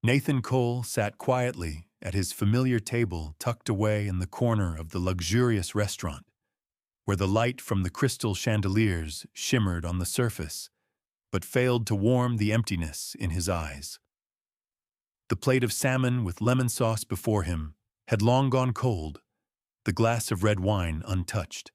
Nathan Cole sat quietly at his familiar table tucked away in the corner of the luxurious restaurant, where the light from the crystal chandeliers shimmered on the surface, but failed to warm the emptiness in his eyes. The plate of salmon with lemon sauce before him had long gone cold, the glass of red wine untouched.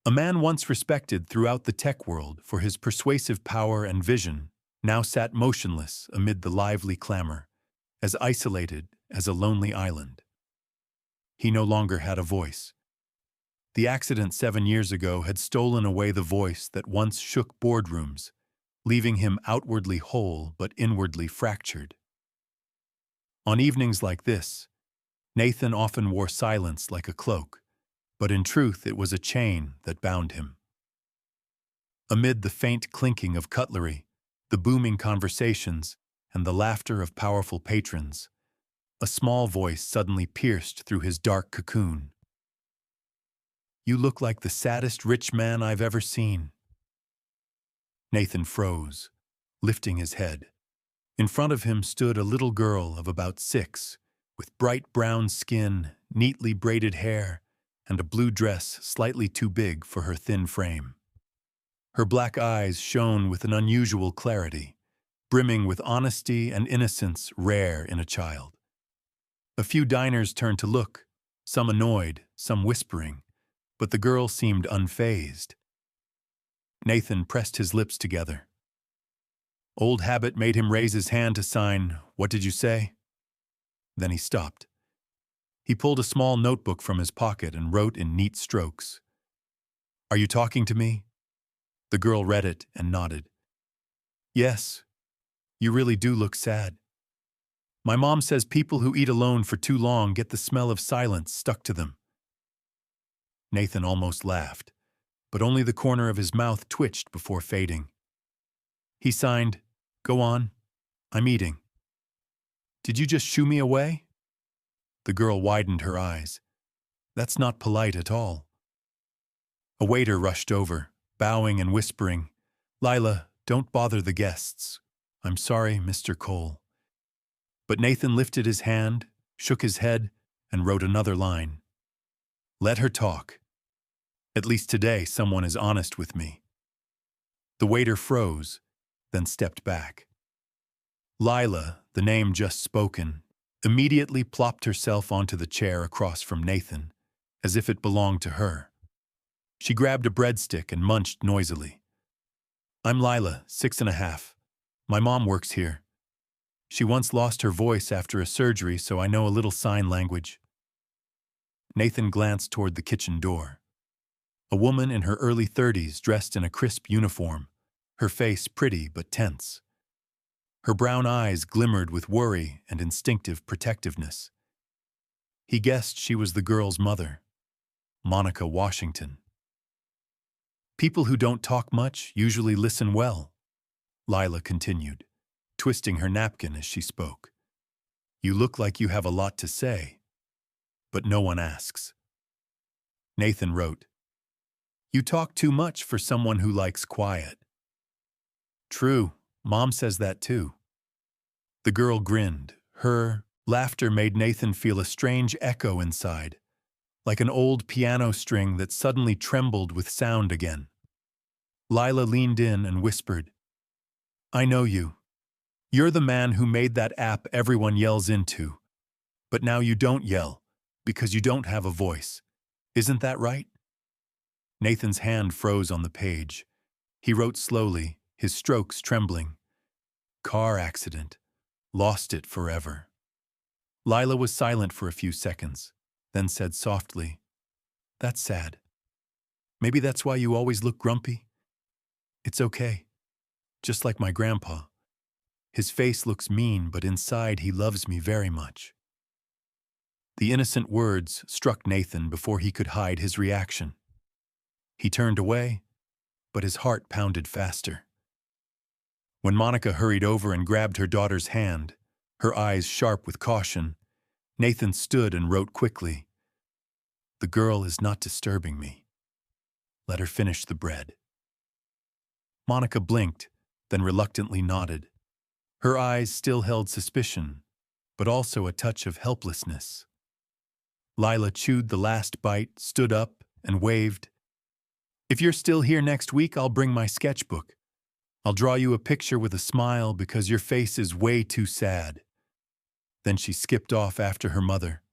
A man once respected throughout the tech world for his persuasive power and vision now sat motionless amid the lively clamor, as isolated as a lonely island. He no longer had a voice. The accident 7 years ago had stolen away the voice that once shook boardrooms, leaving him outwardly whole but inwardly fractured. On evenings like this, Nathan often wore silence like a cloak, but in truth it was a chain that bound him. Amid the faint clinking of cutlery, the booming conversations, and the laughter of powerful patrons, a small voice suddenly pierced through his dark cocoon. "You look like the saddest rich man I've ever seen." Nathan froze, lifting his head. In front of him stood a little girl of about 6, with bright brown skin, neatly braided hair, and a blue dress slightly too big for her thin frame. Her black eyes shone with an unusual clarity, brimming with honesty and innocence rare in a child. A few diners turned to look, some annoyed, some whispering, but the girl seemed unfazed. Nathan pressed his lips together. Old habit made him raise his hand to sign, "What did you say?" Then he stopped. He pulled a small notebook from his pocket and wrote in neat strokes. "Are you talking to me?" The girl read it and nodded. "Yes, you really do look sad. My mom says people who eat alone for too long get the smell of silence stuck to them." Nathan almost laughed, but only the corner of his mouth twitched before fading. He signed, "Go on, I'm eating." "Did you just shoo me away?" The girl widened her eyes. "That's not polite at all." A waiter rushed over, bowing and whispering, "Lila, don't bother the guests. I'm sorry, Mr. Cole." But Nathan lifted his hand, shook his head, and wrote another line. "Let her talk. At least today someone is honest with me." The waiter froze, then stepped back. Lila, the name just spoken, immediately plopped herself onto the chair across from Nathan, as if it belonged to her. She grabbed a breadstick and munched noisily. "I'm Lila, 6.5. My mom works here. She once lost her voice after a surgery, so I know a little sign language." Nathan glanced toward the kitchen door. A woman in her early 30s dressed in a crisp uniform, her face pretty but tense. Her brown eyes glimmered with worry and instinctive protectiveness. He guessed she was the girl's mother, Monica Washington. "People who don't talk much usually listen well," Lila continued, twisting her napkin as she spoke. "You look like you have a lot to say, but no one asks." Nathan wrote, "You talk too much for someone who likes quiet." "True, Mom says that too." The girl grinned. Her laughter made Nathan feel a strange echo inside, like an old piano string that suddenly trembled with sound again. Lila leaned in and whispered, "I know you. You're the man who made that app everyone yells into. But now you don't yell, because you don't have a voice. Isn't that right?" Nathan's hand froze on the page. He wrote slowly, his strokes trembling. "Car accident. Lost it forever." Lila was silent for a few seconds, then said softly, "That's sad. Maybe that's why you always look grumpy. It's okay. Just like my grandpa. His face looks mean, but inside he loves me very much." The innocent words struck Nathan before he could hide his reaction. He turned away, but his heart pounded faster. When Monica hurried over and grabbed her daughter's hand, her eyes sharp with caution, Nathan stood and wrote quickly, "The girl is not disturbing me. Let her finish the bread." Monica blinked, then reluctantly nodded. Her eyes still held suspicion, but also a touch of helplessness. Lila chewed the last bite, stood up, and waved. "If you're still here next week, I'll bring my sketchbook. I'll draw you a picture with a smile because your face is way too sad." Then she skipped off after her mother,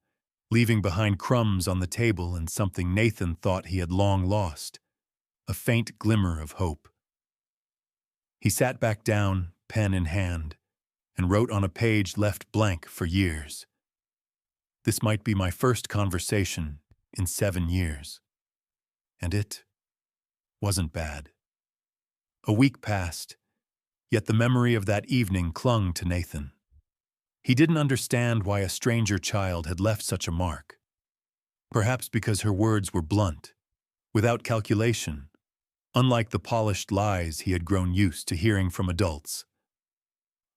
leaving behind crumbs on the table and something Nathan thought he had long lost, a faint glimmer of hope. He sat back down, pen in hand, and wrote on a page left blank for years. "This might be my first conversation in 7 years." And it wasn't bad. A week passed, yet the memory of that evening clung to Nathan. He didn't understand why a stranger child had left such a mark. Perhaps because her words were blunt, without calculation, unlike the polished lies he had grown used to hearing from adults.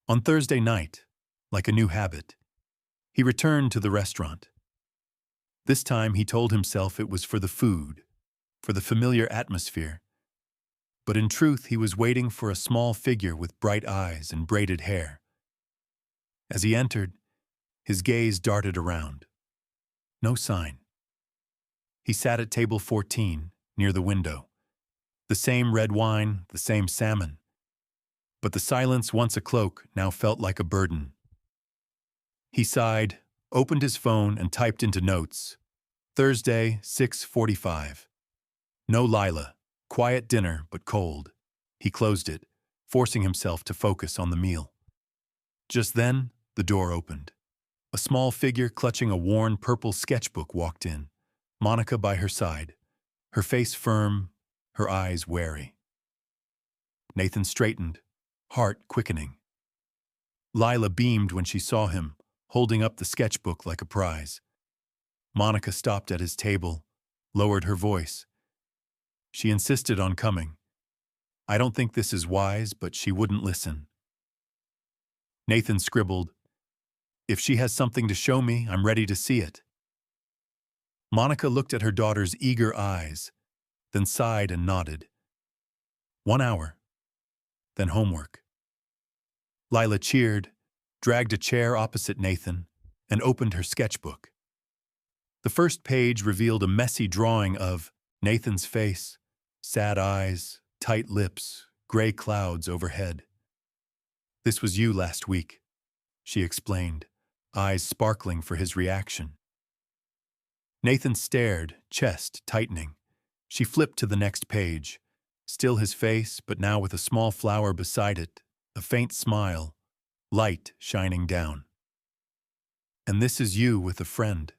On Thursday night, like a new habit, he returned to the restaurant. This time he told himself it was for the food, for the familiar atmosphere. But in truth, he was waiting for a small figure with bright eyes and braided hair. As he entered, his gaze darted around. No sign. He sat at table 14, near the window. The same red wine, the same salmon. But the silence, once a cloak, now felt like a burden. He sighed, opened his phone, and typed into notes. Thursday, 6:45. No Lila. Quiet dinner, but cold. He closed it, forcing himself to focus on the meal. Just then, the door opened. A small figure clutching a worn purple sketchbook walked in, Monica by her side, her face firm, her eyes wary. Nathan straightened, heart quickening. Lila beamed when she saw him, holding up the sketchbook like a prize. Monica stopped at his table, lowered her voice. She insisted on coming. I don't think this is wise, but she wouldn't listen. Nathan scribbled, "If she has something to show me, I'm ready to see it." Monica looked at her daughter's eager eyes, then sighed and nodded. 1 hour, then homework. Lila cheered, dragged a chair opposite Nathan, and opened her sketchbook. The first page revealed a messy drawing of Nathan's face, sad eyes, tight lips, gray clouds overhead. "This was you last week," she explained, eyes sparkling for his reaction. Nathan stared, chest tightening. She flipped to the next page, still his face, but now with a small flower beside it, a faint smile, light shining down. "And this is you with a friend.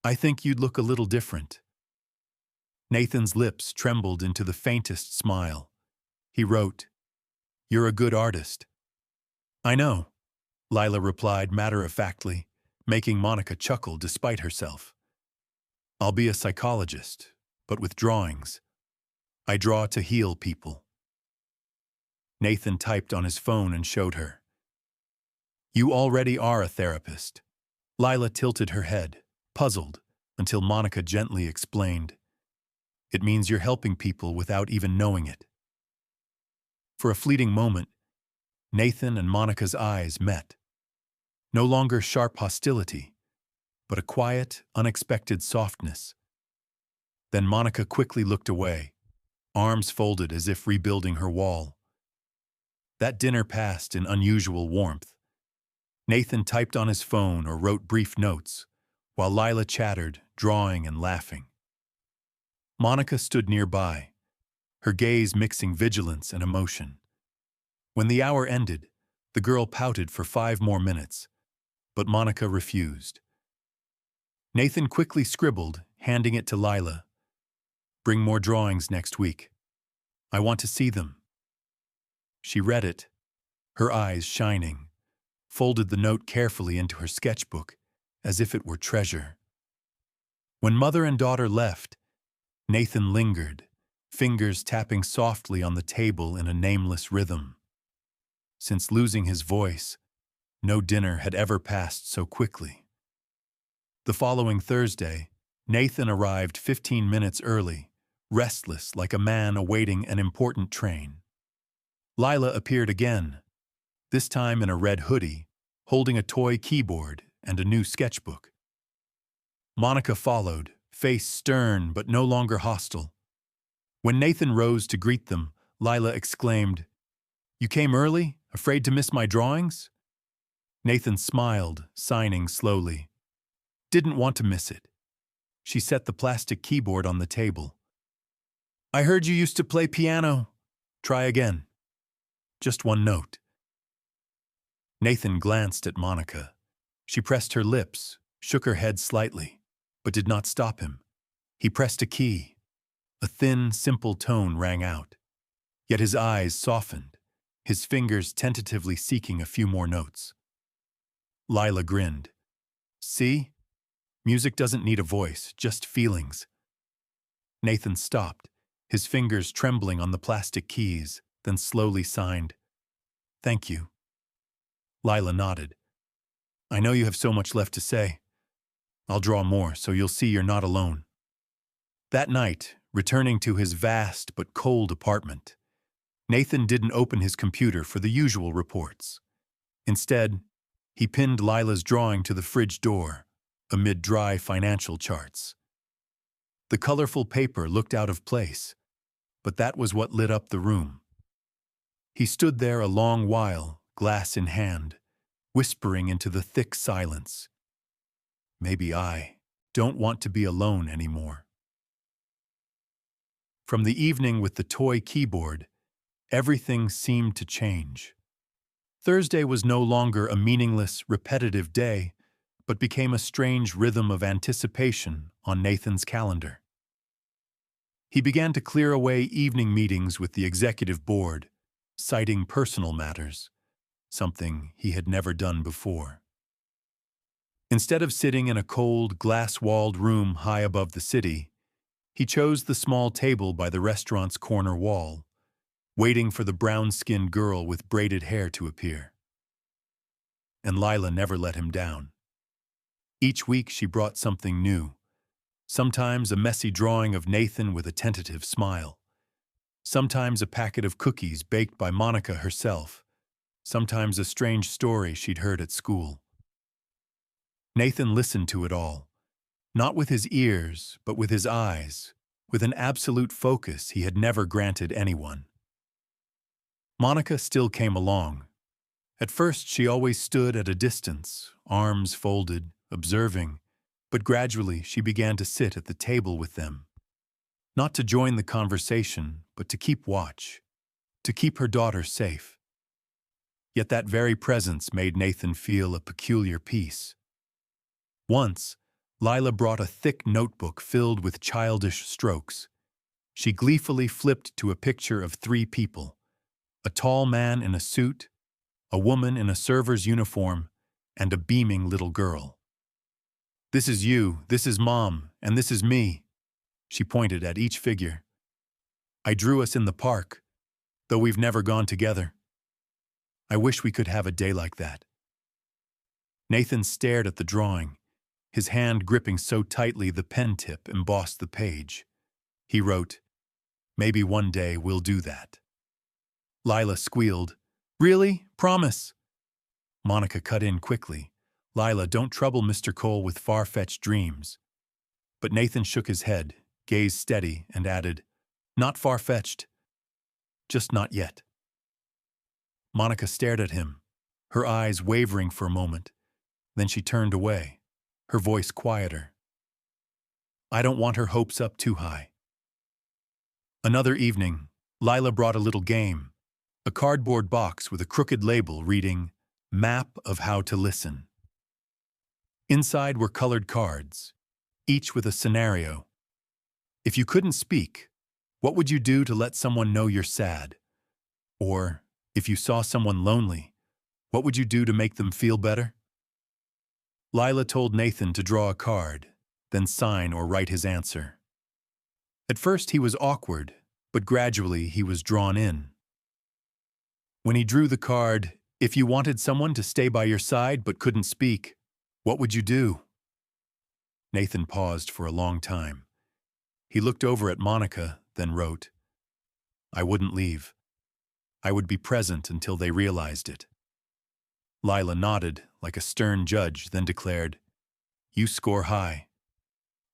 I think you'd look a little different." Nathan's lips trembled into the faintest smile. He wrote, "You're a good artist." "I know," Lila replied matter-of-factly, making Monica chuckle despite herself. "I'll be a psychologist, but with drawings. I draw to heal people." Nathan typed on his phone and showed her. "You already are a therapist." Lila tilted her head, puzzled, until Monica gently explained, "It means you're helping people without even knowing it." For a fleeting moment, Nathan and Monica's eyes met. No longer sharp hostility, but a quiet, unexpected softness. Then Monica quickly looked away, arms folded as if rebuilding her wall. That dinner passed in unusual warmth. Nathan typed on his phone or wrote brief notes, while Lila chattered, drawing and laughing. Monica stood nearby, her gaze mixing vigilance and emotion. When the hour ended, the girl pouted for 5 more minutes, but Monica refused. Nathan quickly scribbled, handing it to Lila. "Bring more drawings next week. I want to see them." She read it, her eyes shining, folded the note carefully into her sketchbook, as if it were treasure. When mother and daughter left, Nathan lingered, fingers tapping softly on the table in a nameless rhythm. Since losing his voice, no dinner had ever passed so quickly. The following Thursday, Nathan arrived 15 minutes early, restless like a man awaiting an important train. Lila appeared again, this time in a red hoodie, holding a toy keyboard and a new sketchbook. Monica followed, face stern but no longer hostile. When Nathan rose to greet them, Lila exclaimed, "You came early, afraid to miss my drawings?" Nathan smiled, signing slowly. "Didn't want to miss it." She set the plastic keyboard on the table. "I heard you used to play piano. Try again. Just one note." Nathan glanced at Monica. She pressed her lips, shook her head slightly, but did not stop him. He pressed a key. A thin, simple tone rang out. Yet his eyes softened, his fingers tentatively seeking a few more notes. Lila grinned. "See? Music doesn't need a voice, just feelings." Nathan stopped, his fingers trembling on the plastic keys, then slowly signed, "Thank you." Lila nodded. "I know you have so much left to say. I'll draw more, so you'll see you're not alone." That night, returning to his vast but cold apartment, Nathan didn't open his computer for the usual reports. Instead, he pinned Lila's drawing to the fridge door, amid dry financial charts. The colorful paper looked out of place, but that was what lit up the room. He stood there a long while, glass in hand, whispering into the thick silence, "Maybe I don't want to be alone anymore." From the evening with the toy keyboard, everything seemed to change. Thursday was no longer a meaningless, repetitive day, but became a strange rhythm of anticipation on Nathan's calendar. He began to clear away evening meetings with the executive board, citing personal matters, something he had never done before. Instead of sitting in a cold, glass-walled room high above the city, he chose the small table by the restaurant's corner wall, waiting for the brown-skinned girl with braided hair to appear. And Lila never let him down. Each week she brought something new, sometimes a messy drawing of Nathan with a tentative smile, sometimes a packet of cookies baked by Monica herself, sometimes a strange story she'd heard at school. Nathan listened to it all, not with his ears, but with his eyes, with an absolute focus he had never granted anyone. Monica still came along. At first, she always stood at a distance, arms folded, observing, but gradually she began to sit at the table with them. Not to join the conversation, but to keep watch, to keep her daughter safe. Yet that very presence made Nathan feel a peculiar peace. Once, Lila brought a thick notebook filled with childish strokes. She gleefully flipped to a picture of 3 people, a tall man in a suit, a woman in a server's uniform, and a beaming little girl. "This is you, this is Mom, and this is me," she pointed at each figure. "I drew us in the park, though we've never gone together. I wish we could have a day like that." Nathan stared at the drawing, his hand gripping so tightly the pen tip embossed the page. He wrote, "Maybe one day we'll do that." Lila squealed, "Really? Promise?" Monica cut in quickly. "Lila, don't trouble Mr. Cole with far-fetched dreams." But Nathan shook his head, gaze steady, and added, "Not far-fetched. Just not yet." Monica stared at him, her eyes wavering for a moment. Then she turned away, her voice quieter. "I don't want her hopes up too high." Another evening, Lila brought a little game, a cardboard box with a crooked label reading, "Map of How to Listen." Inside were colored cards, each with a scenario. If you couldn't speak, what would you do to let someone know you're sad? Or, if you saw someone lonely, what would you do to make them feel better? Lila told Nathan to draw a card, then sign or write his answer. At first he was awkward, but gradually he was drawn in. When he drew the card, "If you wanted someone to stay by your side but couldn't speak, what would you do?" Nathan paused for a long time. He looked over at Monica, then wrote, "I wouldn't leave. I would be present until they realized it." Lila nodded like a stern judge, then declared, "You score high.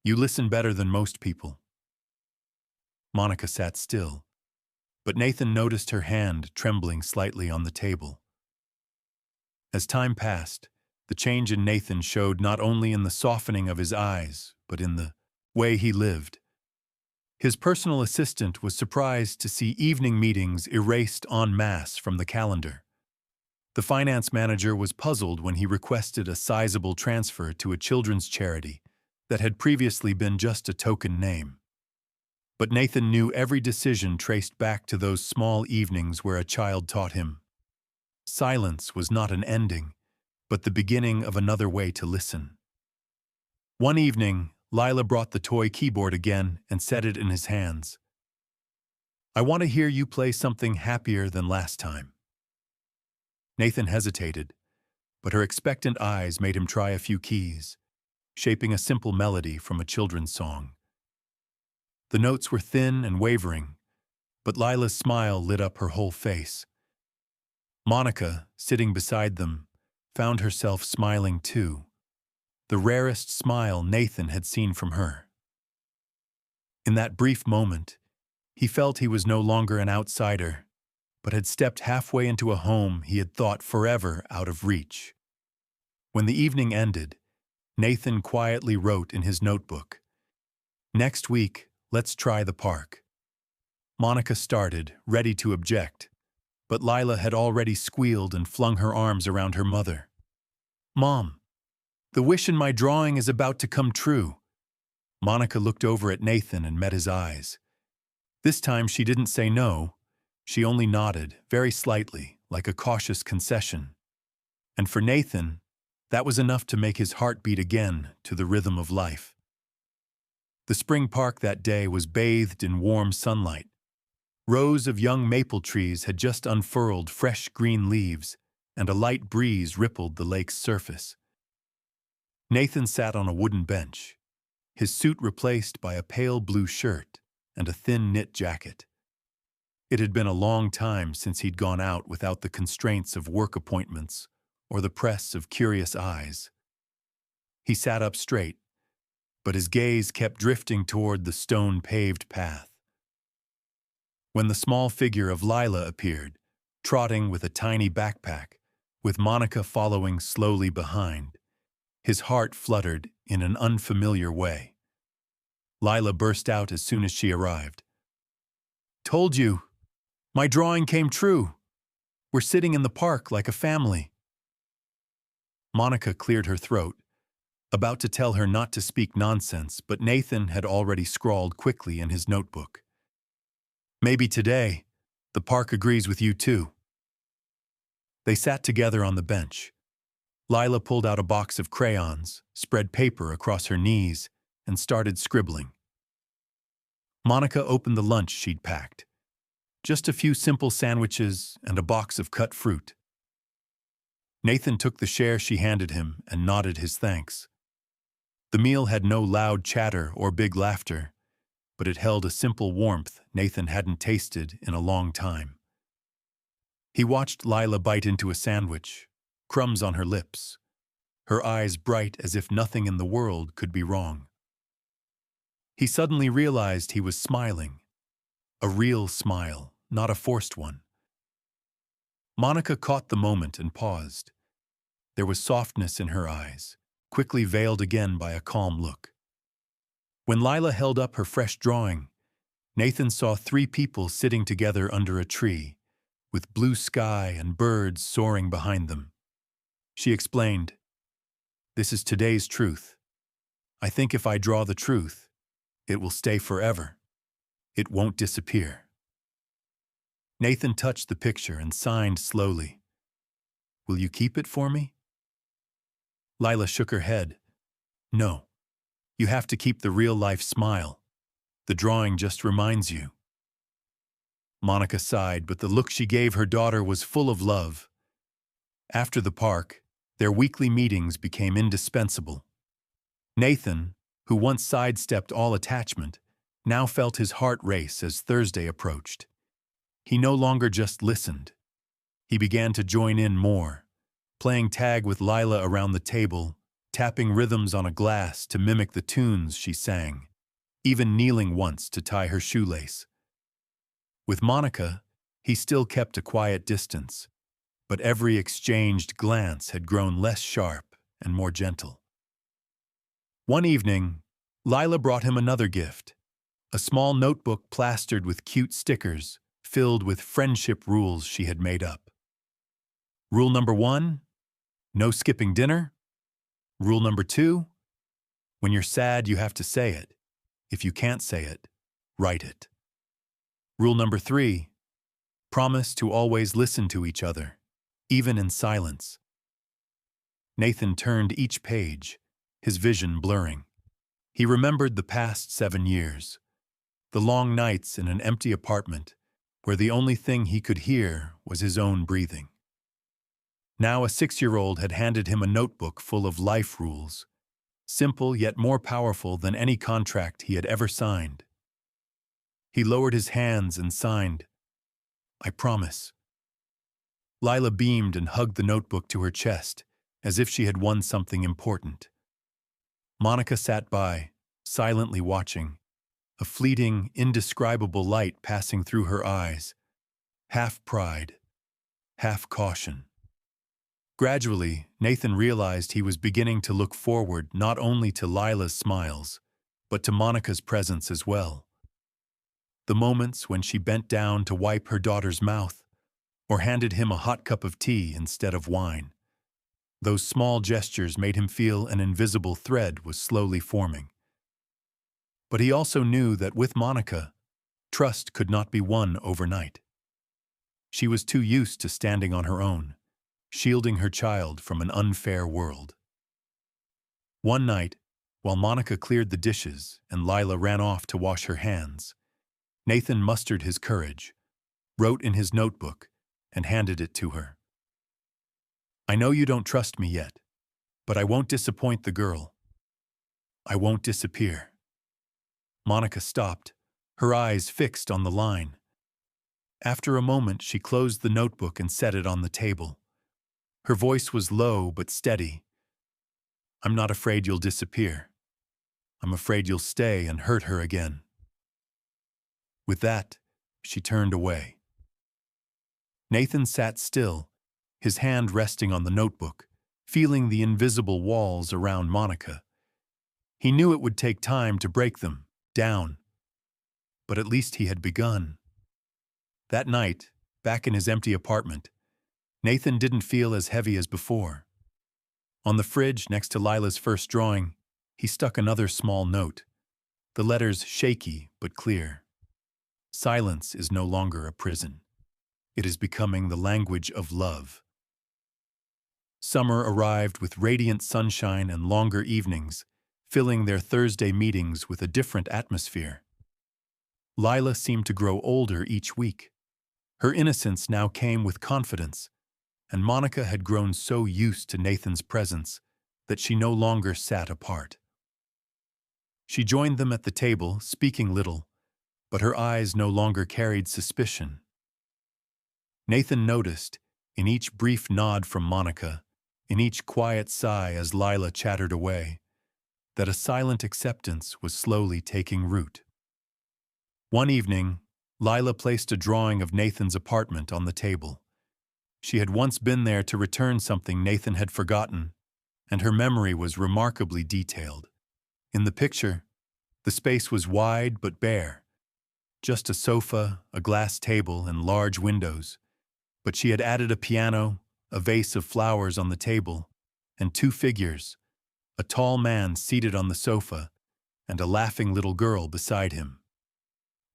You listen better than most people." Monica sat still, but Nathan noticed her hand trembling slightly on the table. As time passed, the change in Nathan showed not only in the softening of his eyes, but in the way he lived. His personal assistant was surprised to see evening meetings erased en masse from the calendar. The finance manager was puzzled when he requested a sizable transfer to a children's charity that had previously been just a token name. But Nathan knew every decision traced back to those small evenings where a child taught him. Silence was not an ending, but the beginning of another way to listen. One evening, Lila brought the toy keyboard again and set it in his hands. "I want to hear you play something happier than last time." Nathan hesitated, but her expectant eyes made him try a few keys, shaping a simple melody from a children's song. The notes were thin and wavering, but Lila's smile lit up her whole face. Monica, sitting beside them, found herself smiling too, the rarest smile Nathan had seen from her. In that brief moment, he felt he was no longer an outsider, but had stepped halfway into a home he had thought forever out of reach. When the evening ended, Nathan quietly wrote in his notebook, "Next week, let's try the park." Monica started, ready to object, but Lila had already squealed and flung her arms around her mother. "Mom, the wish in my drawing is about to come true." Monica looked over at Nathan and met his eyes. This time she didn't say no, she only nodded, very slightly, like a cautious concession. And for Nathan, that was enough to make his heart beat again to the rhythm of life. The spring park that day was bathed in warm sunlight. Rows of young maple trees had just unfurled fresh green leaves, and a light breeze rippled the lake's surface. Nathan sat on a wooden bench, his suit replaced by a pale blue shirt and a thin knit jacket. It had been a long time since he'd gone out without the constraints of work appointments or the press of curious eyes. He sat up straight, but his gaze kept drifting toward the stone-paved path. When the small figure of Lila appeared, trotting with a tiny backpack, with Monica following slowly behind, his heart fluttered in an unfamiliar way. Lila burst out as soon as she arrived. "Told you! My drawing came true! We're sitting in the park like a family." Monica cleared her throat, about to tell her not to speak nonsense, but Nathan had already scrawled quickly in his notebook. "Maybe today, the park agrees with you too." They sat together on the bench. Lila pulled out a box of crayons, spread paper across her knees, and started scribbling. Monica opened the lunch she'd packed. Just a few simple sandwiches and a box of cut fruit. Nathan took the share she handed him and nodded his thanks. The meal had no loud chatter or big laughter, but it held a simple warmth Nathan hadn't tasted in a long time. He watched Lila bite into a sandwich, crumbs on her lips, her eyes bright as if nothing in the world could be wrong. He suddenly realized he was smiling, a real smile, not a forced one. Monica caught the moment and paused. There was softness in her eyes, quickly veiled again by a calm look. When Lila held up her fresh drawing, Nathan saw 3 people sitting together under a tree, with blue sky and birds soaring behind them. She explained, "This is today's truth. I think if I draw the truth, it will stay forever. It won't disappear." Nathan touched the picture and signed slowly. "Will you keep it for me?" Lila shook her head. "No. You have to keep the real-life smile. The drawing just reminds you." Monica sighed, but the look she gave her daughter was full of love. After the park, their weekly meetings became indispensable. Nathan, who once sidestepped all attachment, now felt his heart race as Thursday approached. He no longer just listened. He began to join in more, playing tag with Lila around the table, tapping rhythms on a glass to mimic the tunes she sang, even kneeling once to tie her shoelace. With Monica, he still kept a quiet distance, but every exchanged glance had grown less sharp and more gentle. One evening, Lila brought him another gift, a small notebook plastered with cute stickers filled with friendship rules she had made up. Rule number 1, no skipping dinner. Rule number 2, when you're sad, you have to say it. If you can't say it, write it. Rule number 3, promise to always listen to each other, even in silence. Nathan turned each page, his vision blurring. He remembered the past 7 years, the long nights in an empty apartment where the only thing he could hear was his own breathing. Now a 6-year-old had handed him a notebook full of life rules, simple yet more powerful than any contract he had ever signed. He lowered his hands and signed, "I promise." Lila beamed and hugged the notebook to her chest, as if she had won something important. Monica sat by, silently watching, a fleeting, indescribable light passing through her eyes, half pride, half caution. Gradually, Nathan realized he was beginning to look forward not only to Lila's smiles, but to Monica's presence as well. The moments when she bent down to wipe her daughter's mouth, or handed him a hot cup of tea instead of wine. Those small gestures made him feel an invisible thread was slowly forming. But he also knew that with Monica, trust could not be won overnight. She was too used to standing on her own, shielding her child from an unfair world. One night, while Monica cleared the dishes and Lila ran off to wash her hands, Nathan mustered his courage, wrote in his notebook, and handed it to her. "I know you don't trust me yet, but I won't disappoint the girl. I won't disappear." Monica stopped, her eyes fixed on the line. After a moment, she closed the notebook and set it on the table. Her voice was low but steady. "I'm not afraid you'll disappear. I'm afraid you'll stay and hurt her again." With that, she turned away. Nathan sat still, his hand resting on the notebook, feeling the invisible walls around Monica. He knew it would take time to break them down, but at least he had begun. That night, back in his empty apartment, Nathan didn't feel as heavy as before. On the fridge next to Lila's first drawing, he stuck another small note, the letters shaky but clear. Silence is no longer a prison. It is becoming the language of love. Summer arrived with radiant sunshine and longer evenings, filling their Thursday meetings with a different atmosphere. Lila seemed to grow older each week. Her innocence now came with confidence, and Monica had grown so used to Nathan's presence that she no longer sat apart. She joined them at the table, speaking little, but her eyes no longer carried suspicion. Nathan noticed, in each brief nod from Monica, in each quiet sigh as Lila chattered away, that a silent acceptance was slowly taking root. One evening, Lila placed a drawing of Nathan's apartment on the table. She had once been there to return something Nathan had forgotten, and her memory was remarkably detailed. In the picture, the space was wide but bare, just a sofa, a glass table, and large windows. But she had added a piano, a vase of flowers on the table, and 2 figures, a tall man seated on the sofa, and a laughing little girl beside him.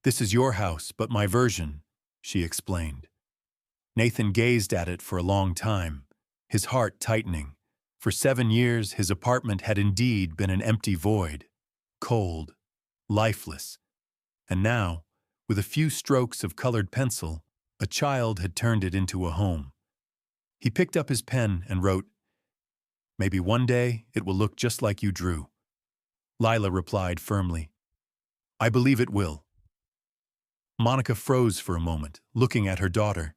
"This is your house, but my version," she explained. Nathan gazed at it for a long time, his heart tightening. For 7 years, his apartment had indeed been an empty void, cold, lifeless. And now, with a few strokes of colored pencil, a child had turned it into a home. He picked up his pen and wrote, "Maybe one day it will look just like you drew." Lila replied firmly, "I believe it will." Monica froze for a moment, looking at her daughter.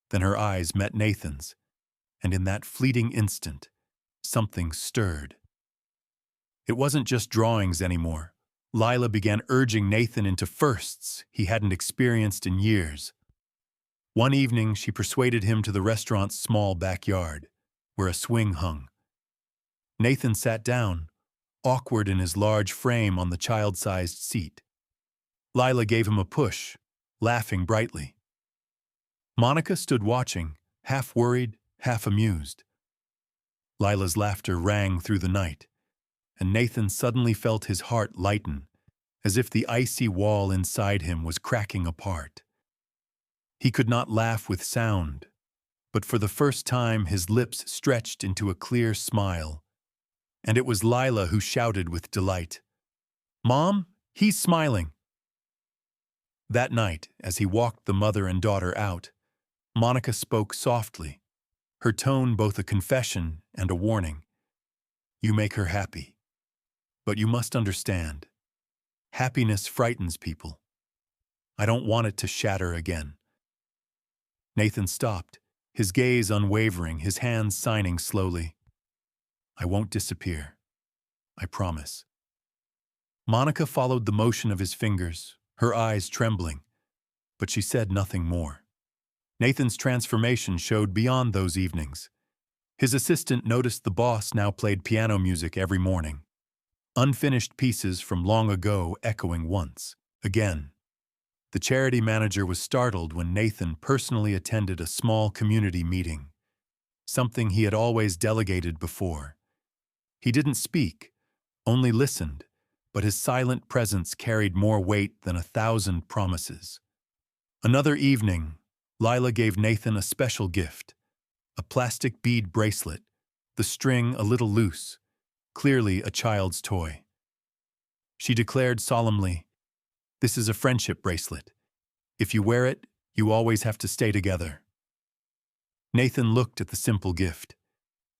Then her eyes met Nathan's, And in that fleeting instant, something stirred. It wasn't just drawings anymore. Lila began urging Nathan into firsts he hadn't experienced in years. One evening, she persuaded him to the restaurant's small backyard, where a swing hung. Nathan sat down, awkward in his large frame on the child-sized seat. Lila gave him a push, laughing brightly. Monica stood watching, half worried, half amused. Lila's laughter rang through the night, and Nathan suddenly felt his heart lighten, as if the icy wall inside him was cracking apart. He could not laugh with sound, but for the first time his lips stretched into a clear smile, and it was Lila who shouted with delight, "Mom, he's smiling!" That night, as he walked the mother and daughter out, Monica spoke softly, her tone both a confession and a warning. "You make her happy. But you must understand, happiness frightens people. I don't want it to shatter again." Nathan stopped, his gaze unwavering, his hands signing slowly. "I won't disappear. I promise." Monica followed the motion of his fingers, her eyes trembling, but she said nothing more. Nathan's transformation showed beyond those evenings. His assistant noticed the boss now played piano music every morning, unfinished pieces from long ago echoing once again. The charity manager was startled when Nathan personally attended a small community meeting, something he had always delegated before. He didn't speak, only listened, but his silent presence carried more weight than 1,000 promises. Another evening, Lila gave Nathan a special gift, a plastic bead bracelet, the string a little loose, clearly a child's toy. She declared solemnly, "This is a friendship bracelet. If you wear it, you always have to stay together." Nathan looked at the simple gift,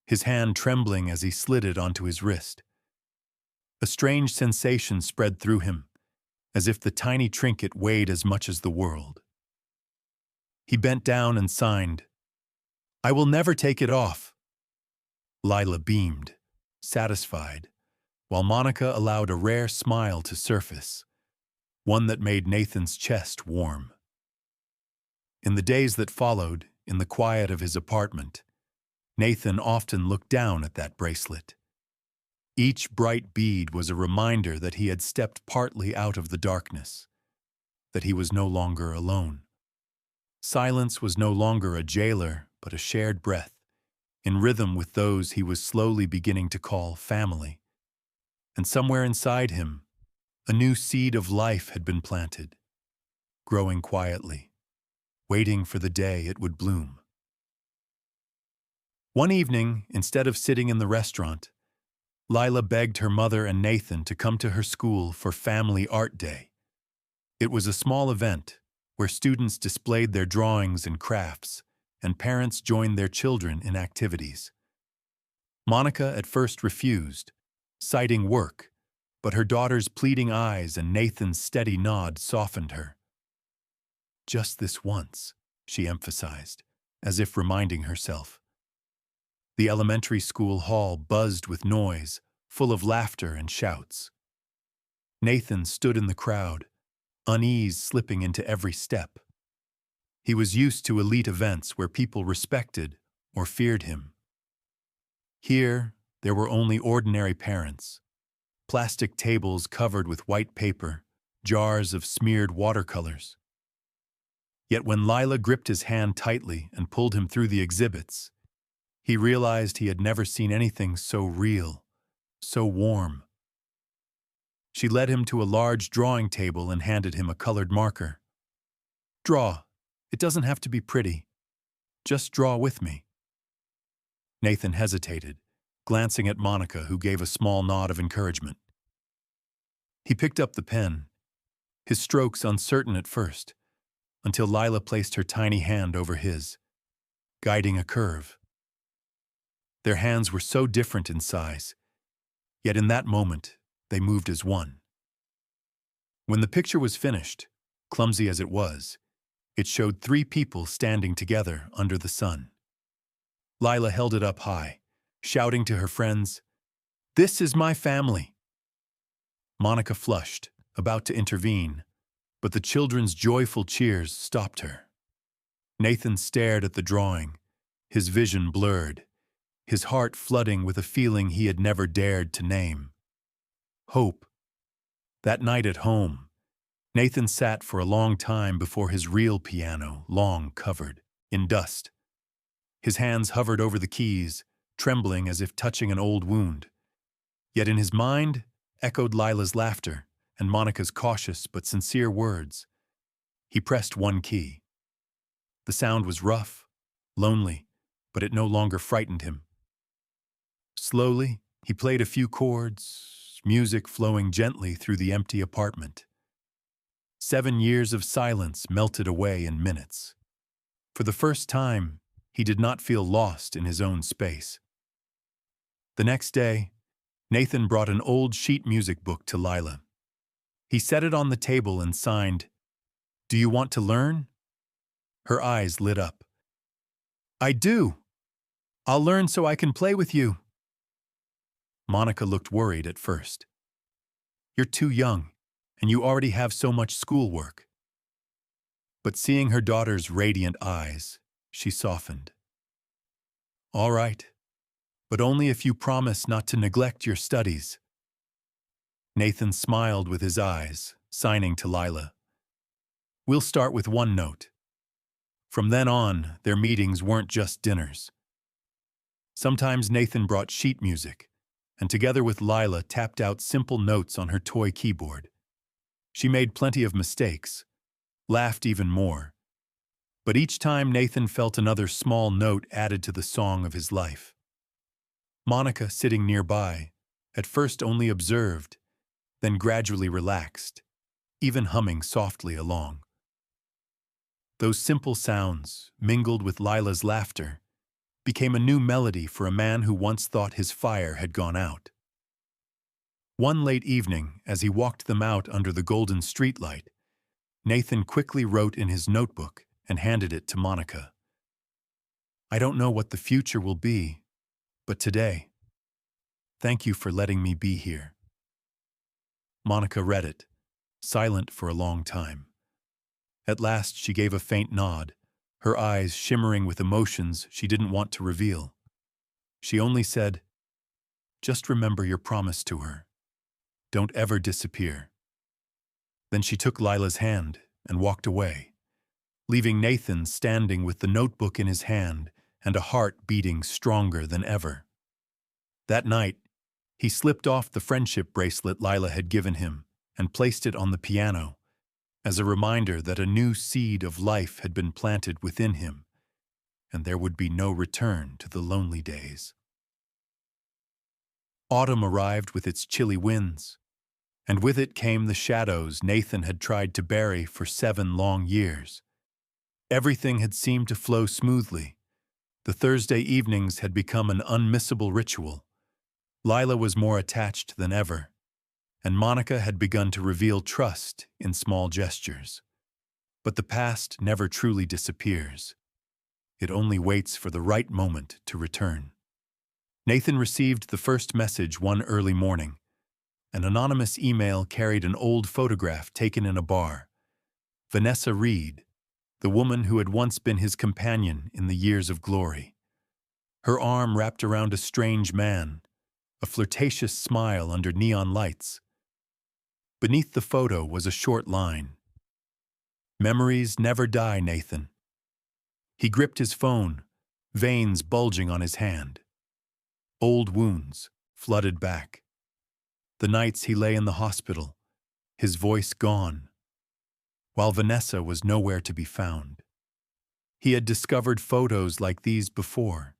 his hand trembling as he slid it onto his wrist. A strange sensation spread through him, as if the tiny trinket weighed as much as the world. He bent down and signed, "I will never take it off." Lila beamed, satisfied, while Monica allowed a rare smile to surface, one that made Nathan's chest warm. In the days that followed, in the quiet of his apartment, Nathan often looked down at that bracelet. Each bright bead was a reminder that he had stepped partly out of the darkness, that he was no longer alone. Silence was no longer a jailer, but a shared breath, in rhythm with those he was slowly beginning to call family. And somewhere inside him, a new seed of life had been planted, growing quietly, waiting for the day it would bloom. One evening, instead of sitting in the restaurant, Lila begged her mother and Nathan to come to her school for Family Art Day. It was a small event where students displayed their drawings and crafts, and parents joined their children in activities. Monica at first refused, citing work, but her daughter's pleading eyes and Nathan's steady nod softened her. "Just this once," she emphasized, as if reminding herself. The elementary school hall buzzed with noise, full of laughter and shouts. Nathan stood in the crowd, unease slipping into every step. He was used to elite events where people respected or feared him. Here, there were only ordinary parents, plastic tables covered with white paper, jars of smeared watercolors. Yet when Lila gripped his hand tightly and pulled him through the exhibits, he realized he had never seen anything so real, so warm. She led him to a large drawing table and handed him a colored marker. "Draw. It doesn't have to be pretty. Just draw with me." Nathan hesitated, glancing at Monica, who gave a small nod of encouragement. He picked up the pen, his strokes uncertain at first, until Lila placed her tiny hand over his, guiding a curve. Their hands were so different in size, yet in that moment, they moved as one. When the picture was finished, clumsy as it was, it showed 3 people standing together under the sun. Lila held it up high, shouting to her friends, "This is my family." Monica flushed, about to intervene, but the children's joyful cheers stopped her. Nathan stared at the drawing, his vision blurred, his heart flooding with a feeling he had never dared to name. Hope. That night at home, Nathan sat for a long time before his real piano, long covered in dust. His hands hovered over the keys, trembling as if touching an old wound. Yet in his mind echoed Lila's laughter and Monica's cautious but sincere words. He pressed one key. The sound was rough, lonely, but it no longer frightened him. Slowly, he played a few chords, music flowing gently through the empty apartment. 7 years of silence melted away in minutes. For the first time, he did not feel lost in his own space. The next day, Nathan brought an old sheet music book to Lila. He set it on the table and signed, "Do you want to learn?" Her eyes lit up. "I do. I'll learn so I can play with you." Monica looked worried at first. "You're too young, and you already have so much schoolwork." But seeing her daughter's radiant eyes, she softened. "All right, but only if you promise not to neglect your studies." Nathan smiled with his eyes, signing to Lila. "We'll start with one note." From then on, their meetings weren't just dinners. Sometimes Nathan brought sheet music, and together with Lila tapped out simple notes on her toy keyboard. She made plenty of mistakes, laughed even more, but each time Nathan felt another small note added to the song of his life. Monica, sitting nearby, at first only observed, then gradually relaxed, even humming softly along. Those simple sounds, mingled with Lila's laughter, became a new melody for a man who once thought his fire had gone out. One late evening, as he walked them out under the golden streetlight, Nathan quickly wrote in his notebook and handed it to Monica. "I don't know what the future will be, but today, thank you for letting me be here." Monica read it, silent for a long time. At last she gave a faint nod, her eyes shimmering with emotions she didn't want to reveal. She only said, "Just remember your promise to her. Don't ever disappear." Then she took Lila's hand and walked away, leaving Nathan standing with the notebook in his hand and a heart beating stronger than ever. That night, he slipped off the friendship bracelet Lila had given him and placed it on the piano, as a reminder that a new seed of life had been planted within him, and there would be no return to the lonely days. Autumn arrived with its chilly winds, and with it came the shadows Nathan had tried to bury for 7 long years. Everything had seemed to flow smoothly. The Thursday evenings had become an unmissable ritual. Lila was more attached than ever, and Monica had begun to reveal trust in small gestures. But the past never truly disappears. It only waits for the right moment to return. Nathan received the first message one early morning. An anonymous email carried an old photograph taken in a bar. Vanessa Reed, the woman who had once been his companion in the years of glory. Her arm wrapped around a strange man, a flirtatious smile under neon lights. Beneath the photo was a short line. "Memories never die, Nathan." He gripped his phone, veins bulging on his hand. Old wounds flooded back. The nights he lay in the hospital, his voice gone, while Vanessa was nowhere to be found. He had discovered photos like these before.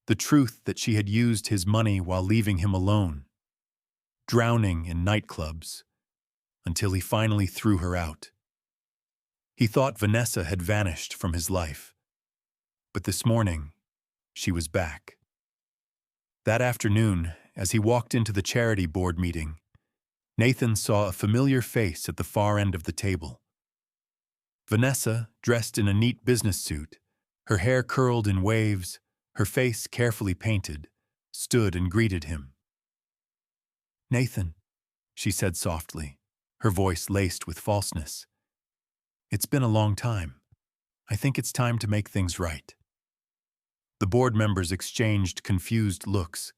The truth that she had used his money while leaving him alone, drowning in nightclubs, until he finally threw her out. He thought Vanessa had vanished from his life, but this morning, she was back. That afternoon, as he walked into the charity board meeting, Nathan saw a familiar face at the far end of the table. Vanessa, dressed in a neat business suit, her hair curled in waves, her face carefully painted, stood and greeted him. "Nathan," she said softly, her voice laced with falseness. "It's been a long time. I think it's time to make things right." The board members exchanged confused looks.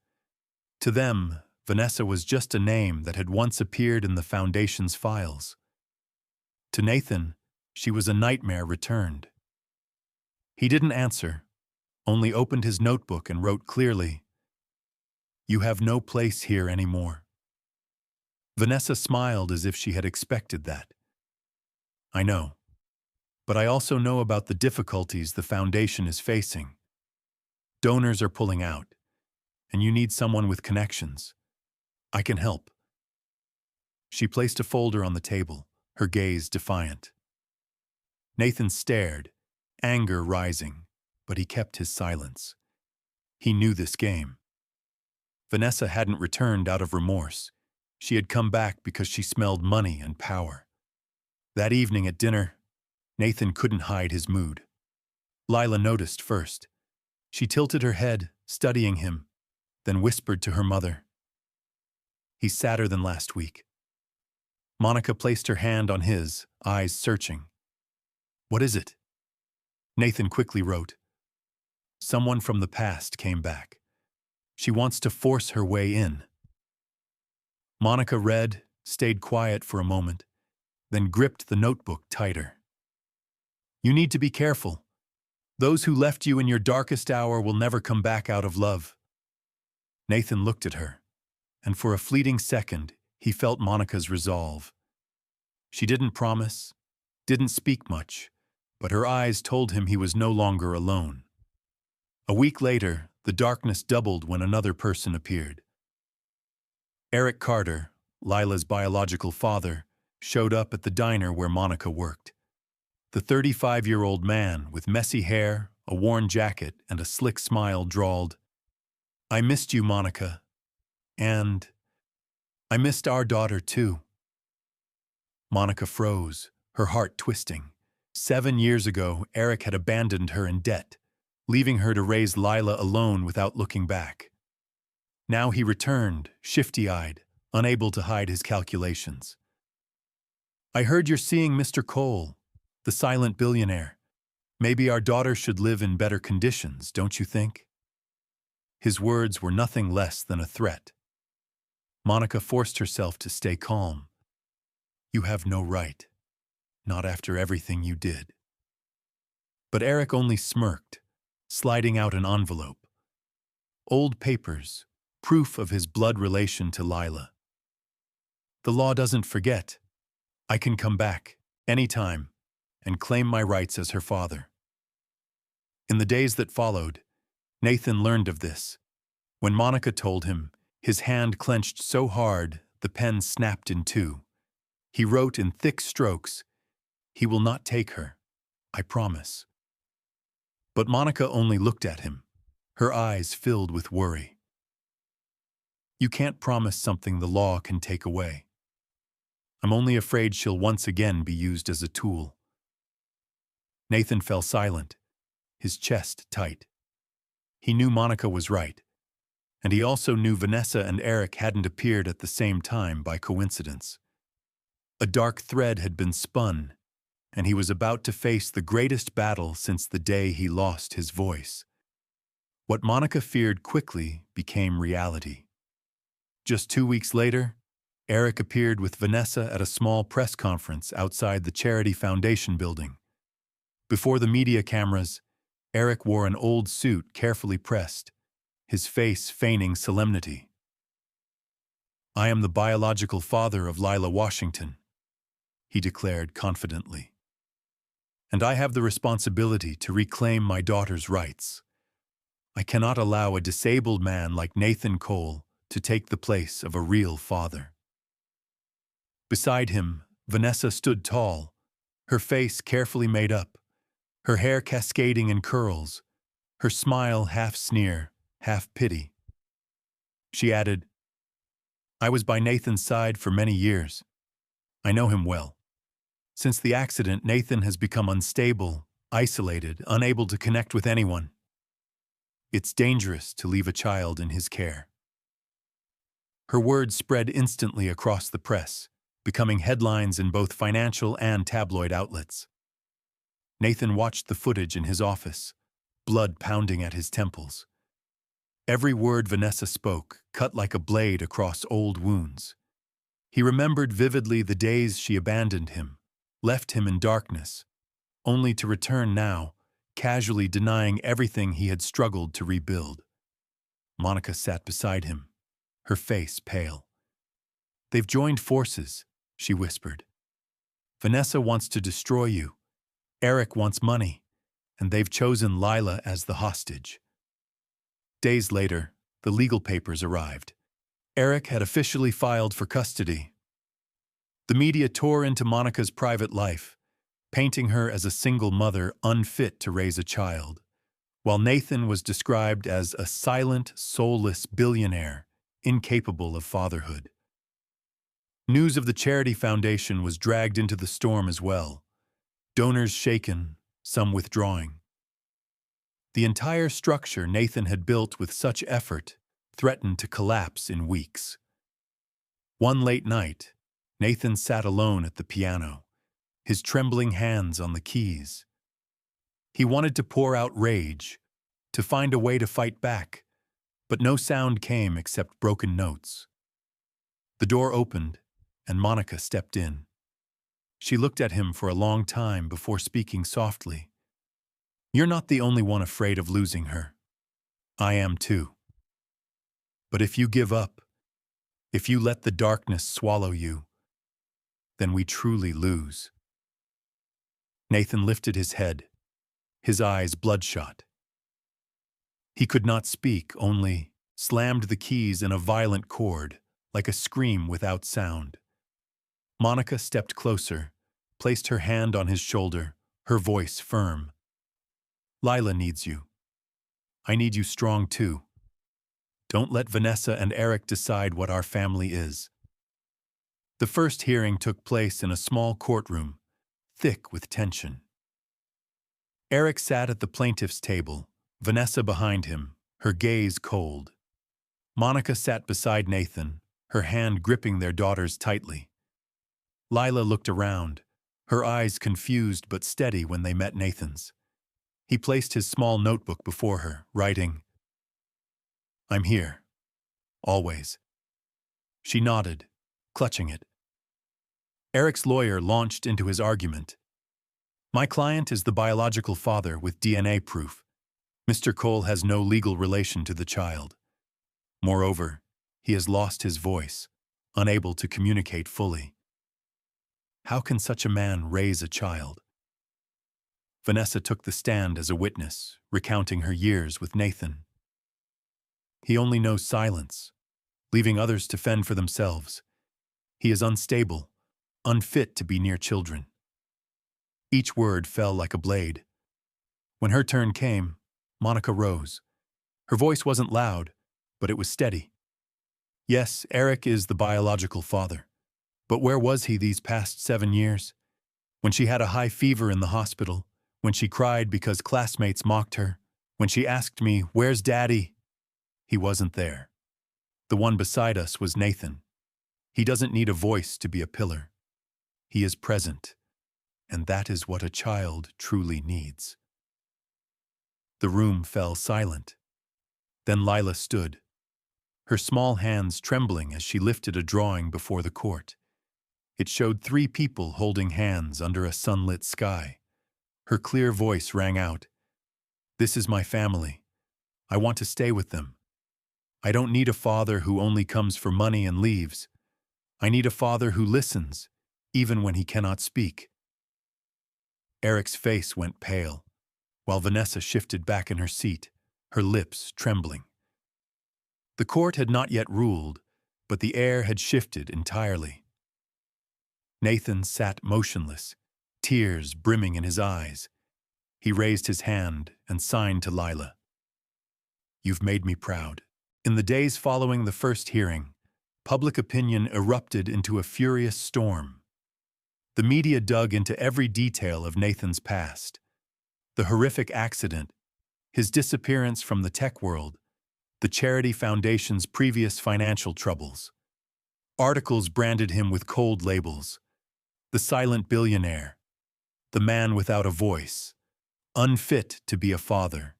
To them, Vanessa was just a name that had once appeared in the Foundation's files. To Nathan, she was a nightmare returned. He didn't answer, only opened his notebook and wrote clearly, "You have no place here anymore." Vanessa smiled as if she had expected that. "I know. But I also know about the difficulties the Foundation is facing. Donors are pulling out, and you need someone with connections. I can help." She placed a folder on the table, her gaze defiant. Nathan stared, anger rising, but he kept his silence. He knew this game. Vanessa hadn't returned out of remorse. She had come back because she smelled money and power. That evening at dinner, Nathan couldn't hide his mood. Lila noticed first. She tilted her head, studying him, then whispered to her mother, "He's sadder than last week." Monica placed her hand on his, eyes searching. "What is it?" Nathan quickly wrote, "Someone from the past came back. She wants to force her way in." Monica read, stayed quiet for a moment, then gripped the notebook tighter. "You need to be careful. Those who left you in your darkest hour will never come back out of love." Nathan looked at her, and for a fleeting second, he felt Monica's resolve. She didn't promise, didn't speak much, but her eyes told him he was no longer alone. A week later, the darkness doubled when another person appeared. Eric Carter, Lila's biological father, showed up at the diner where Monica worked. The 35-year-old man, with messy hair, a worn jacket, and a slick smile, drawled, "I missed you, Monica. And I missed our daughter, too." Monica froze, her heart twisting. 7 years ago, Eric had abandoned her in debt, leaving her to raise Lila alone without looking back. Now he returned, shifty-eyed, unable to hide his calculations. "I heard you're seeing Mr. Cole, the silent billionaire. Maybe our daughter should live in better conditions, don't you think?" His words were nothing less than a threat. Monica forced herself to stay calm. "You have no right. Not after everything you did." But Eric only smirked, sliding out an envelope. Old papers, proof of his blood relation to Lila. "The law doesn't forget. I can come back, anytime, and claim my rights as her father." In the days that followed, Nathan learned of this. When Monica told him, his hand clenched so hard the pen snapped in two. He wrote in thick strokes, "He will not take her, I promise." But Monica only looked at him, her eyes filled with worry. "You can't promise something the law can take away. I'm only afraid she'll once again be used as a tool." Nathan fell silent, his chest tight. He knew Monica was right, and he also knew Vanessa and Eric hadn't appeared at the same time by coincidence. A dark thread had been spun, and he was about to face the greatest battle since the day he lost his voice. What Monica feared quickly became reality. Just 2 weeks later, Eric appeared with Vanessa at a small press conference outside the Charity Foundation building. Before the media cameras, Eric wore an old suit carefully pressed, his face feigning solemnity. "I am the biological father of Lila Washington," he declared confidently. "And I have the responsibility to reclaim my daughter's rights. I cannot allow a disabled man like Nathan Cole to take the place of a real father." Beside him, Vanessa stood tall, her face carefully made up, her hair cascading in curls, her smile half sneer, half pity. She added, "I was by Nathan's side for many years. I know him well. Since the accident, Nathan has become unstable, isolated, unable to connect with anyone. It's dangerous to leave a child in his care. Her words spread instantly across the press, becoming headlines in both financial and tabloid outlets. Nathan watched the footage in his office, blood pounding at his temples. Every word Vanessa spoke cut like a blade across old wounds. He remembered vividly the days she abandoned him, left him in darkness, only to return now, casually denying everything he had struggled to rebuild. Monica sat beside him, her face pale. "They've joined forces," she whispered. "Vanessa wants to destroy you. Eric wants money, and they've chosen Lila as the hostage." Days later, the legal papers arrived. Eric had officially filed for custody. The media tore into Monica's private life, painting her as a single mother unfit to raise a child, while Nathan was described as a silent, soulless billionaire, incapable of fatherhood. News of the charity foundation was dragged into the storm as well, donors shaken, some withdrawing. The entire structure Nathan had built with such effort threatened to collapse in weeks. One late night, Nathan sat alone at the piano, his trembling hands on the keys. He wanted to pour out rage, to find a way to fight back, but no sound came except broken notes. The door opened, and Monica stepped in. She looked at him for a long time before speaking softly. "You're not the only one afraid of losing her. I am too. But if you give up, if you let the darkness swallow you, then we truly lose." Nathan lifted his head, his eyes bloodshot. He could not speak, only slammed the keys in a violent chord, like a scream without sound. Monica stepped closer, placed her hand on his shoulder, her voice firm. "Lila needs you. I need you strong too. Don't let Vanessa and Eric decide what our family is." The first hearing took place in a small courtroom, thick with tension. Eric sat at the plaintiff's table, Vanessa behind him, her gaze cold. Monica sat beside Nathan, her hand gripping their daughters tightly. Lila looked around, her eyes confused but steady when they met Nathan's. He placed his small notebook before her, writing, "I'm here. Always." She nodded, clutching it. Eric's lawyer launched into his argument. "My client is the biological father with DNA proof. Mr. Cole has no legal relation to the child. Moreover, he has lost his voice, unable to communicate fully. How can such a man raise a child?" Vanessa took the stand as a witness, recounting her years with Nathan. "He only knows silence, leaving others to fend for themselves. He is unstable, unfit to be near children." Each word fell like a blade. When her turn came, Monica rose. Her voice wasn't loud, but it was steady. "Yes, Eric is the biological father. But where was he these past 7 years? When she had a high fever in the hospital, when she cried because classmates mocked her, when she asked me, 'Where's Daddy?' He wasn't there. The one beside us was Nathan. He doesn't need a voice to be a pillar. He is present, and that is what a child truly needs." The room fell silent. Then Lila stood, her small hands trembling as she lifted a drawing before the court. It showed 3 people holding hands under a sunlit sky. Her clear voice rang out, "This is my family. I want to stay with them. I don't need a father who only comes for money and leaves. I need a father who listens, even when he cannot speak." Eric's face went pale, while Vanessa shifted back in her seat, her lips trembling. The court had not yet ruled, but the air had shifted entirely. Nathan sat motionless, tears brimming in his eyes. He raised his hand and signed to Lila. "You've made me proud." In the days following the first hearing, public opinion erupted into a furious storm. The media dug into every detail of Nathan's past. The horrific accident, his disappearance from the tech world, the charity foundation's previous financial troubles. Articles branded him with cold labels: the silent billionaire, the man without a voice, unfit to be a father.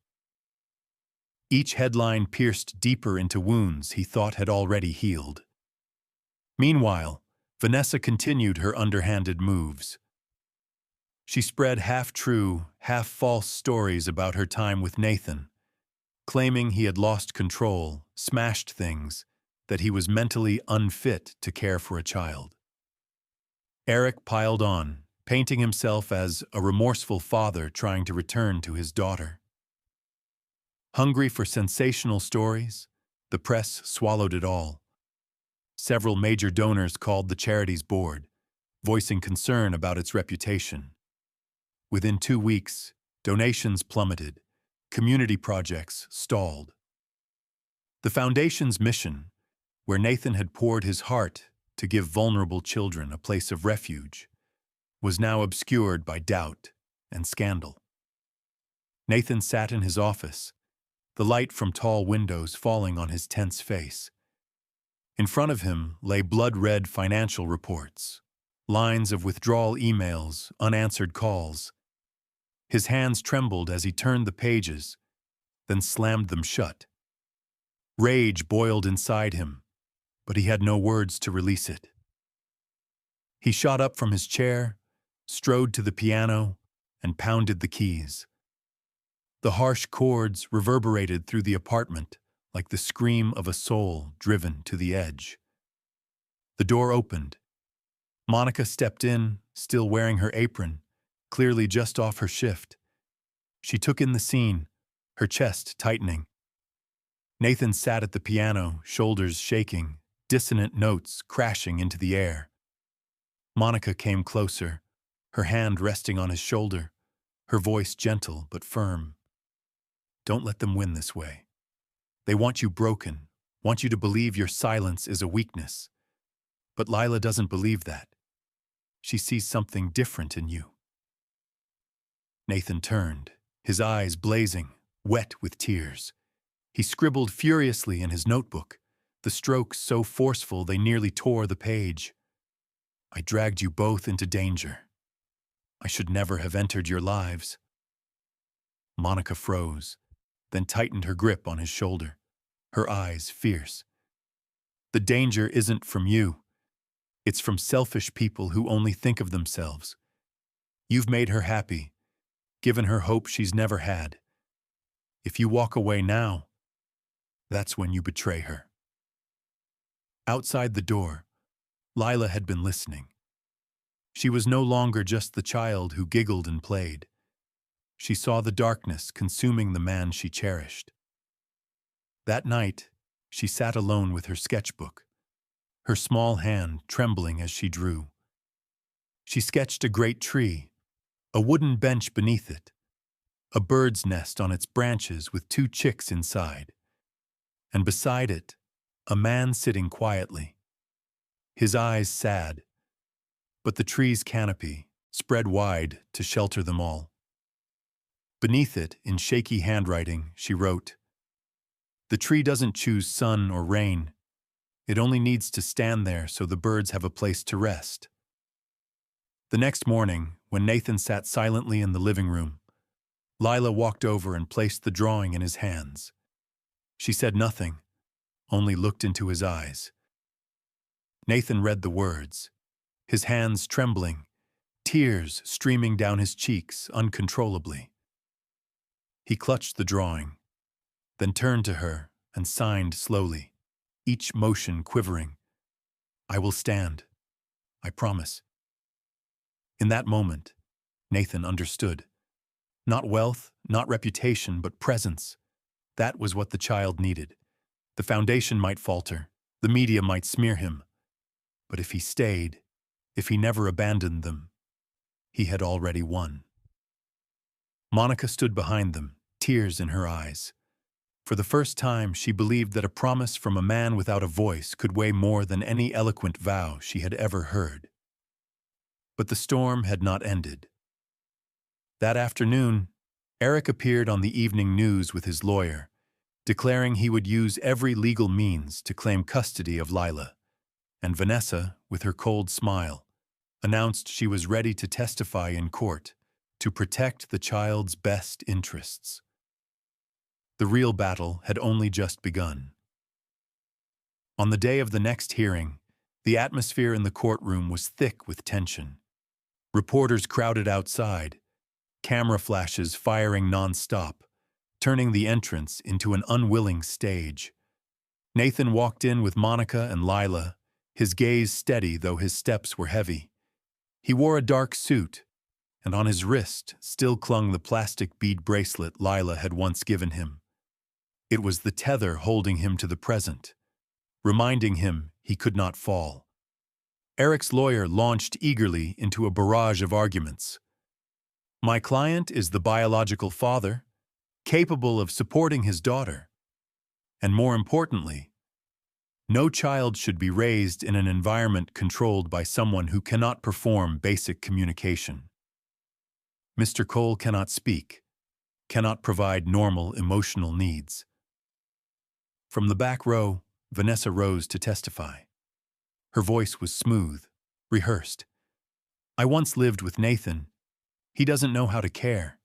Each headline pierced deeper into wounds he thought had already healed. Meanwhile, Vanessa continued her underhanded moves. She spread half-true, half-false stories about her time with Nathan, claiming he had lost control, smashed things, that he was mentally unfit to care for a child. Eric piled on, painting himself as a remorseful father trying to return to his daughter. Hungry for sensational stories, the press swallowed it all. Several major donors called the charity's board, voicing concern about its reputation. Within 2 weeks, donations plummeted, community projects stalled. The foundation's mission, where Nathan had poured his heart to give vulnerable children a place of refuge, was now obscured by doubt and scandal. Nathan sat in his office, the light from tall windows falling on his tense face. In front of him lay blood-red financial reports, lines of withdrawal emails, unanswered calls. His hands trembled as he turned the pages, then slammed them shut. Rage boiled inside him, but he had no words to release it. He shot up from his chair, strode to the piano, and pounded the keys. The harsh chords reverberated through the apartment like the scream of a soul driven to the edge. The door opened. Monica stepped in, still wearing her apron, clearly just off her shift. She took in the scene, her chest tightening. Nathan sat at the piano, shoulders shaking, dissonant notes crashing into the air. Monica came closer, her hand resting on his shoulder, her voice gentle but firm. Don't let them win this way. They want you broken, want you to believe your silence is a weakness. But Lila doesn't believe that. She sees something different in you. Nathan turned, his eyes blazing, wet with tears. He scribbled furiously in his notebook, the strokes so forceful they nearly tore the page. I dragged you both into danger. I should never have entered your lives. Monica froze, then tightened her grip on his shoulder, her eyes fierce. The danger isn't from you. It's from selfish people who only think of themselves. You've made her happy, given her hope she's never had. If you walk away now, that's when you betray her. Outside the door, Lila had been listening. She was no longer just the child who giggled and played. She saw the darkness consuming the man she cherished. That night, she sat alone with her sketchbook, her small hand trembling as she drew. She sketched a great tree, a wooden bench beneath it, a bird's nest on its branches with 2 chicks inside, and beside it, a man sitting quietly, his eyes sad, but the tree's canopy spread wide to shelter them all. Beneath it, in shaky handwriting, she wrote, "The tree doesn't choose sun or rain. It only needs to stand there so the birds have a place to rest." The next morning, when Nathan sat silently in the living room, Lila walked over and placed the drawing in his hands. She said nothing, only looked into his eyes. Nathan read the words, his hands trembling, tears streaming down his cheeks uncontrollably. He clutched the drawing, then turned to her and signed slowly, each motion quivering. "I will stand. I promise." In that moment, Nathan understood. Not wealth, not reputation, but presence. That was what the child needed. The foundation might falter, the media might smear him. But if he stayed, if he never abandoned them, he had already won. Monica stood behind them, tears in her eyes. For the first time, she believed that a promise from a man without a voice could weigh more than any eloquent vow she had ever heard. But the storm had not ended. That afternoon, Eric appeared on the evening news with his lawyer, declaring he would use every legal means to claim custody of Lila, and Vanessa, with her cold smile, announced she was ready to testify in court to protect the child's best interests. The real battle had only just begun. On the day of the next hearing, the atmosphere in the courtroom was thick with tension. Reporters crowded outside, camera flashes firing non-stop, turning the entrance into an unwilling stage. Nathan walked in with Monica and Lila, his gaze steady though his steps were heavy. He wore a dark suit, and on his wrist still clung the plastic bead bracelet Lila had once given him. It was the tether holding him to the present, reminding him he could not fall. Eric's lawyer launched eagerly into a barrage of arguments. My client is the biological father, capable of supporting his daughter. And more importantly, no child should be raised in an environment controlled by someone who cannot perform basic communication. Mr. Cole cannot speak, cannot provide normal emotional needs. From the back row, Vanessa rose to testify. Her voice was smooth, rehearsed. I once lived with Nathan. He doesn't know how to care.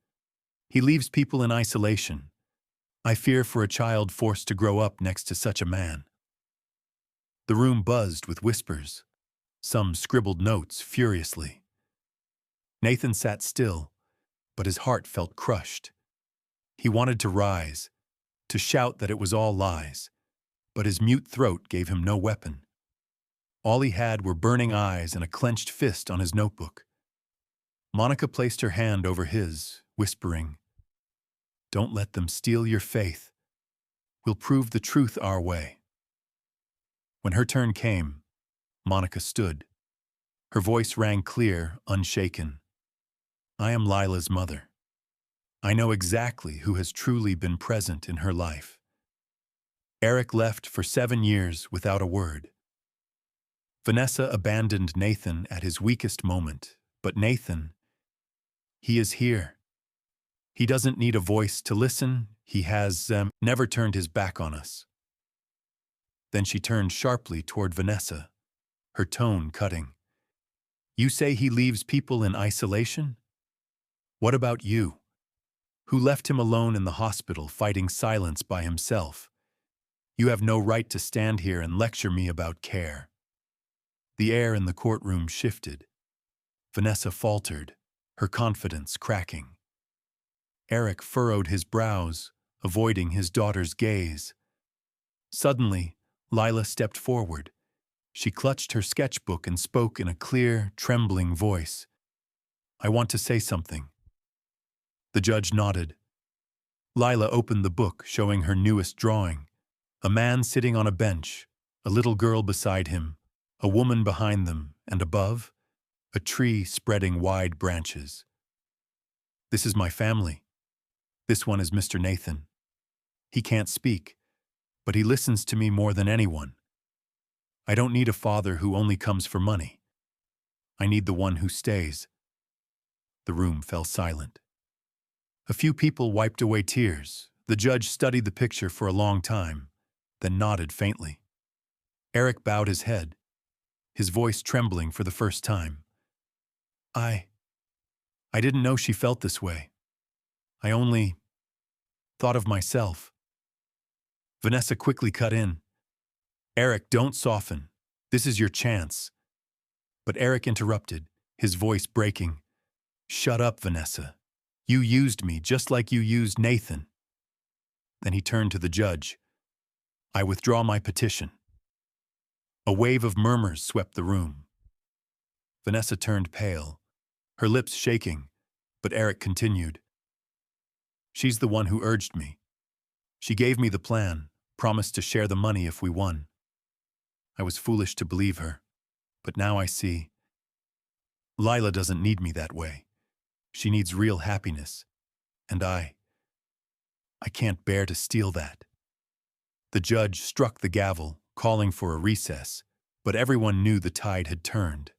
He leaves people in isolation. I fear for a child forced to grow up next to such a man. The room buzzed with whispers. Some scribbled notes furiously. Nathan sat still, but his heart felt crushed. He wanted to rise, to shout that it was all lies, but his mute throat gave him no weapon. All he had were burning eyes and a clenched fist on his notebook. Monica placed her hand over his, whispering, Don't let them steal your faith. We'll prove the truth our way. When her turn came, Monica stood. Her voice rang clear, unshaken. I am Lila's mother. I know exactly who has truly been present in her life. Eric left for 7 years without a word. Vanessa abandoned Nathan at his weakest moment, but Nathan, he is here. He doesn't need a voice to listen. He has never turned his back on us. Then she turned sharply toward Vanessa, her tone cutting. You say he leaves people in isolation? What about you, who left him alone in the hospital fighting silence by himself? You have no right to stand here and lecture me about care. The air in the courtroom shifted. Vanessa faltered, her confidence cracking. Eric furrowed his brows, avoiding his daughter's gaze. Suddenly, Lila stepped forward. She clutched her sketchbook and spoke in a clear, trembling voice. I want to say something. The judge nodded. Lila opened the book, showing her newest drawing. A man sitting on a bench, a little girl beside him, a woman behind them, and above, a tree spreading wide branches. This is my family. This one is Mr. Nathan. He can't speak, but he listens to me more than anyone. I don't need a father who only comes for money. I need the one who stays. The room fell silent. A few people wiped away tears. The judge studied the picture for a long time, then nodded faintly. Eric bowed his head, his voice trembling for the first time. I didn't know she felt this way. I only thought of myself. Vanessa quickly cut in. Eric, don't soften. This is your chance. But Eric interrupted, his voice breaking. Shut up, Vanessa. You used me just like you used Nathan. Then he turned to the judge. I withdraw my petition. A wave of murmurs swept the room. Vanessa turned pale, her lips shaking, but Eric continued. She's the one who urged me. She gave me the plan, promised to share the money if we won. I was foolish to believe her, but now I see. Lila doesn't need me that way. She needs real happiness, and I can't bear to steal that. The judge struck the gavel, calling for a recess, but everyone knew the tide had turned.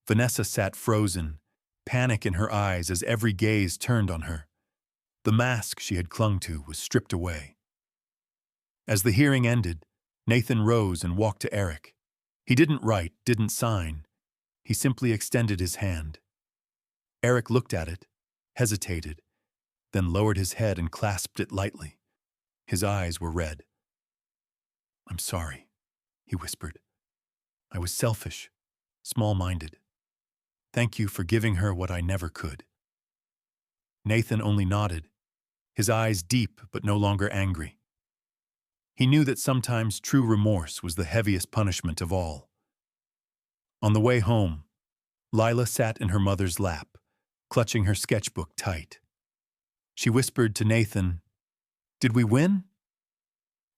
Vanessa sat frozen, panic in her eyes as every gaze turned on her. The mask she had clung to was stripped away. As the hearing ended, Nathan rose and walked to Eric. He didn't write, didn't sign. He simply extended his hand. Eric looked at it, hesitated, then lowered his head and clasped it lightly. His eyes were red. "I'm sorry," he whispered. "I was selfish, small-minded. Thank you for giving her what I never could." Nathan only nodded, his eyes deep but no longer angry. He knew that sometimes true remorse was the heaviest punishment of all. On the way home, Lila sat in her mother's lap, clutching her sketchbook tight. She whispered to Nathan, "Did we win?"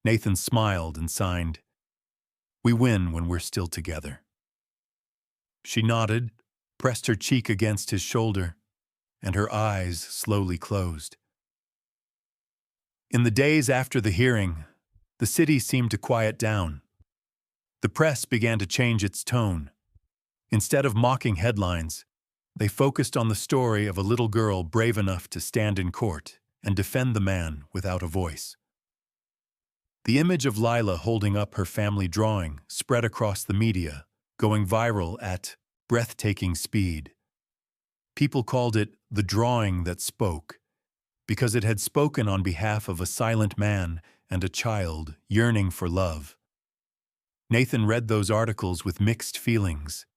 Nathan smiled and signed, "We win when we're still together." She nodded, pressed her cheek against his shoulder, and her eyes slowly closed. In the days after the hearing, the city seemed to quiet down. The press began to change its tone. Instead of mocking headlines, they focused on the story of a little girl brave enough to stand in court and defend the man without a voice. The image of Lila holding up her family drawing spread across the media, going viral at breathtaking speed. People called it the drawing that spoke, because it had spoken on behalf of a silent man and a child yearning for love. Nathan read those articles with mixed feelings.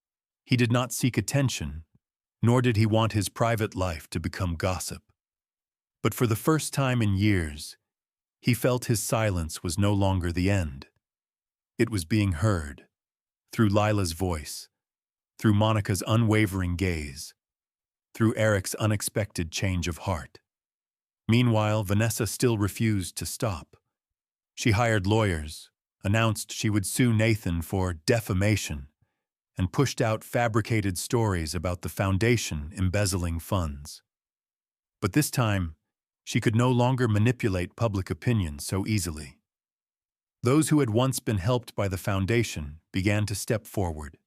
He did not seek attention, nor did he want his private life to become gossip. But for the first time in years, he felt his silence was no longer the end. It was being heard, through Lila's voice, through Monica's unwavering gaze, through Eric's unexpected change of heart. Meanwhile, Vanessa still refused to stop. She hired lawyers, announced she would sue Nathan for defamation, and pushed out fabricated stories about the foundation embezzling funds. But this time, she could no longer manipulate public opinion so easily. Those who had once been helped by the foundation began to step forward.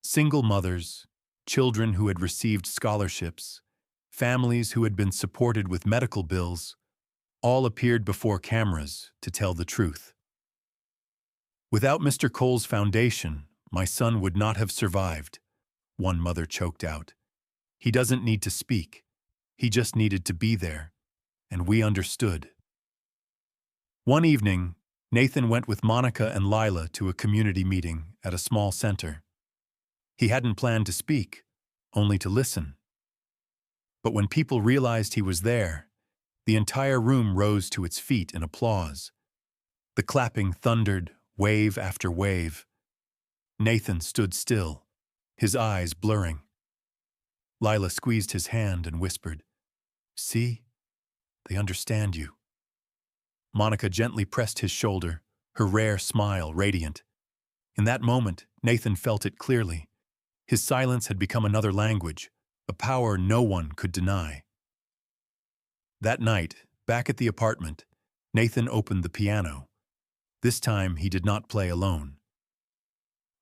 Single mothers, children who had received scholarships, families who had been supported with medical bills, all appeared before cameras to tell the truth. "Without Mr. Cole's foundation, my son would not have survived," one mother choked out. "He doesn't need to speak. He just needed to be there, and we understood." One evening, Nathan went with Monica and Lila to a community meeting at a small center. He hadn't planned to speak, only to listen. But when people realized he was there, the entire room rose to its feet in applause. The clapping thundered, wave after wave. Nathan stood still, his eyes blurring. Lila squeezed his hand and whispered, "See? They understand you." Monica gently pressed his shoulder, her rare smile radiant. In that moment, Nathan felt it clearly. His silence had become another language, a power no one could deny. That night, back at the apartment, Nathan opened the piano. This time, he did not play alone.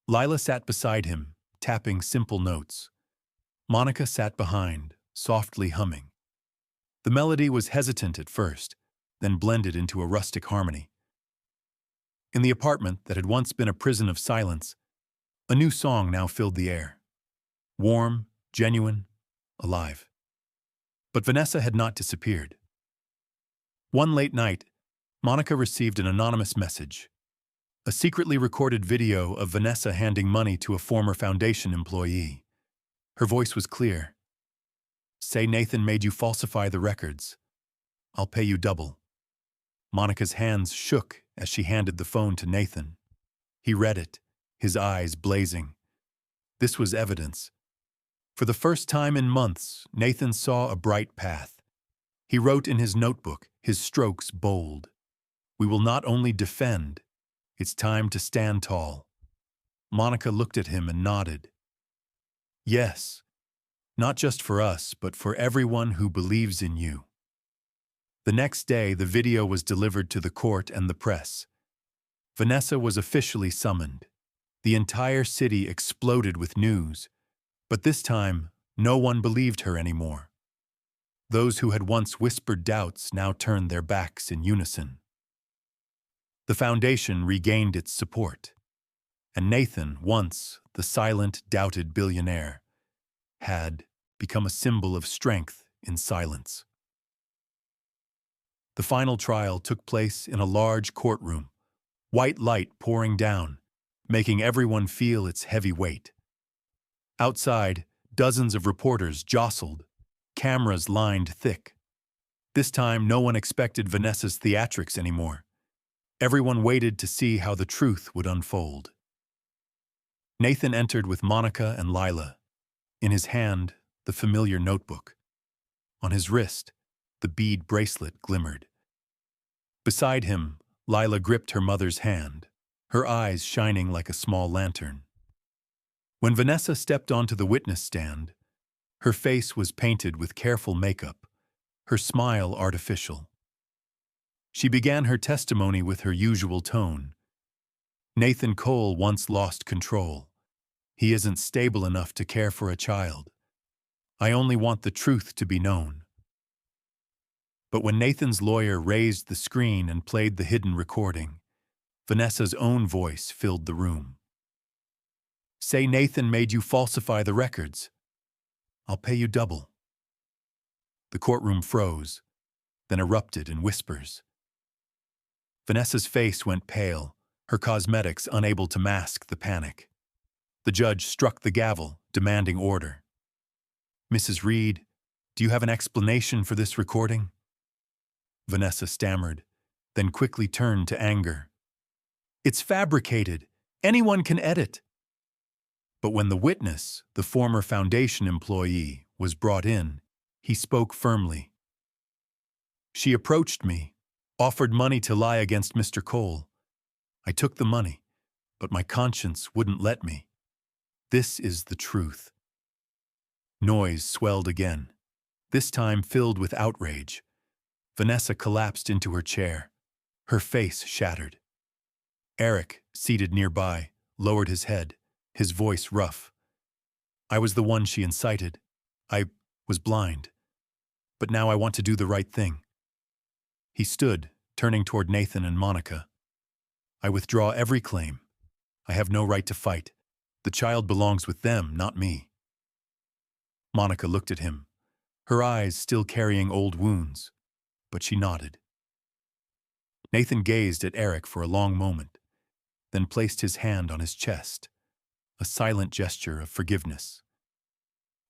Lila sat beside him, tapping simple notes. Monica sat behind, softly humming. The melody was hesitant at first, then blended into a rustic harmony. In the apartment that had once been a prison of silence, a new song now filled the air. Warm, genuine, alive. But Vanessa had not disappeared. One late night, Monica received an anonymous message. A secretly recorded video of Vanessa handing money to a former foundation employee. Her voice was clear. "Say Nathan made you falsify the records. I'll pay you double." Monica's hands shook as she handed the phone to Nathan. He read it, his eyes blazing. This was evidence. For the first time in months, Nathan saw a bright path. He wrote in his notebook, his strokes bold. "We will not only defend, it's time to stand tall." Monica looked at him and nodded. "Yes, not just for us, but for everyone who believes in you." The next day, the video was delivered to the court and the press. Vanessa was officially summoned. The entire city exploded with news, but this time, no one believed her anymore. Those who had once whispered doubts now turned their backs in unison. The foundation regained its support, and Nathan, once the silent, doubted billionaire, had become a symbol of strength in silence. The final trial took place in a large courtroom, white light pouring down, making everyone feel its heavy weight. Outside, dozens of reporters jostled, cameras lined thick. This time, no one expected Vanessa's theatrics anymore. Everyone waited to see how the truth would unfold. Nathan entered with Monica and Lila. In his hand, the familiar notebook. On his wrist, the bead bracelet glimmered. Beside him, Lila gripped her mother's hand, her eyes shining like a small lantern. When Vanessa stepped onto the witness stand, her face was painted with careful makeup, her smile artificial. She began her testimony with her usual tone. Nathan Cole once lost control. He isn't stable enough to care for a child. I only want the truth to be known. But when Nathan's lawyer raised the screen and played the hidden recording, Vanessa's own voice filled the room. Say Nathan made you falsify the records. I'll pay you double. The courtroom froze, then erupted in whispers. Vanessa's face went pale, her cosmetics unable to mask the panic. The judge struck the gavel, demanding order. Mrs. Reed, do you have an explanation for this recording? Vanessa stammered, then quickly turned to anger. It's fabricated. Anyone can edit. But when the witness, the former foundation employee, was brought in, he spoke firmly. She approached me, offered money to lie against Mr. Cole. I took the money, but my conscience wouldn't let me. This is the truth. Noise swelled again, this time filled with outrage. Vanessa collapsed into her chair, her face shattered. Eric, seated nearby, lowered his head, his voice rough. I was the one she incited. I was blind. But now I want to do the right thing. He stood, turning toward Nathan and Monica. I withdraw every claim. I have no right to fight. The child belongs with them, not me. Monica looked at him, her eyes still carrying old wounds, but she nodded. Nathan gazed at Eric for a long moment, then placed his hand on his chest, a silent gesture of forgiveness.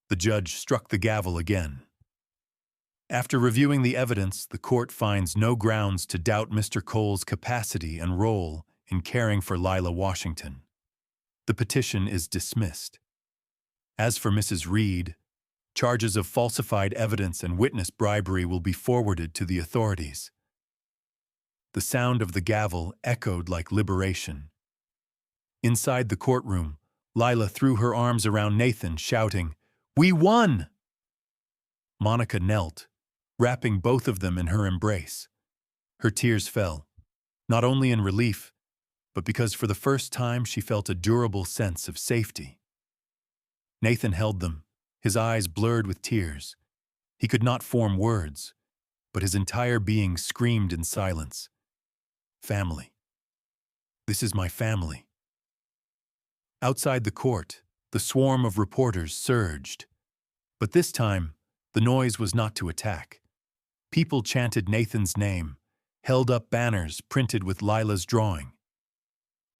The judge struck the gavel again. After reviewing the evidence, the court finds no grounds to doubt Mr. Cole's capacity and role in caring for Lila Washington. The petition is dismissed. As for Mrs. Reed, charges of falsified evidence and witness bribery will be forwarded to the authorities. The sound of the gavel echoed like liberation. Inside the courtroom, Lila threw her arms around Nathan, shouting, "We won!" Monica knelt, wrapping both of them in her embrace. Her tears fell, not only in relief, but because for the first time she felt a durable sense of safety. Nathan held them, his eyes blurred with tears. He could not form words, but his entire being screamed in silence. Family. This is my family. Outside the court, the swarm of reporters surged. But this time, the noise was not to attack. People chanted Nathan's name, held up banners printed with Lila's drawing.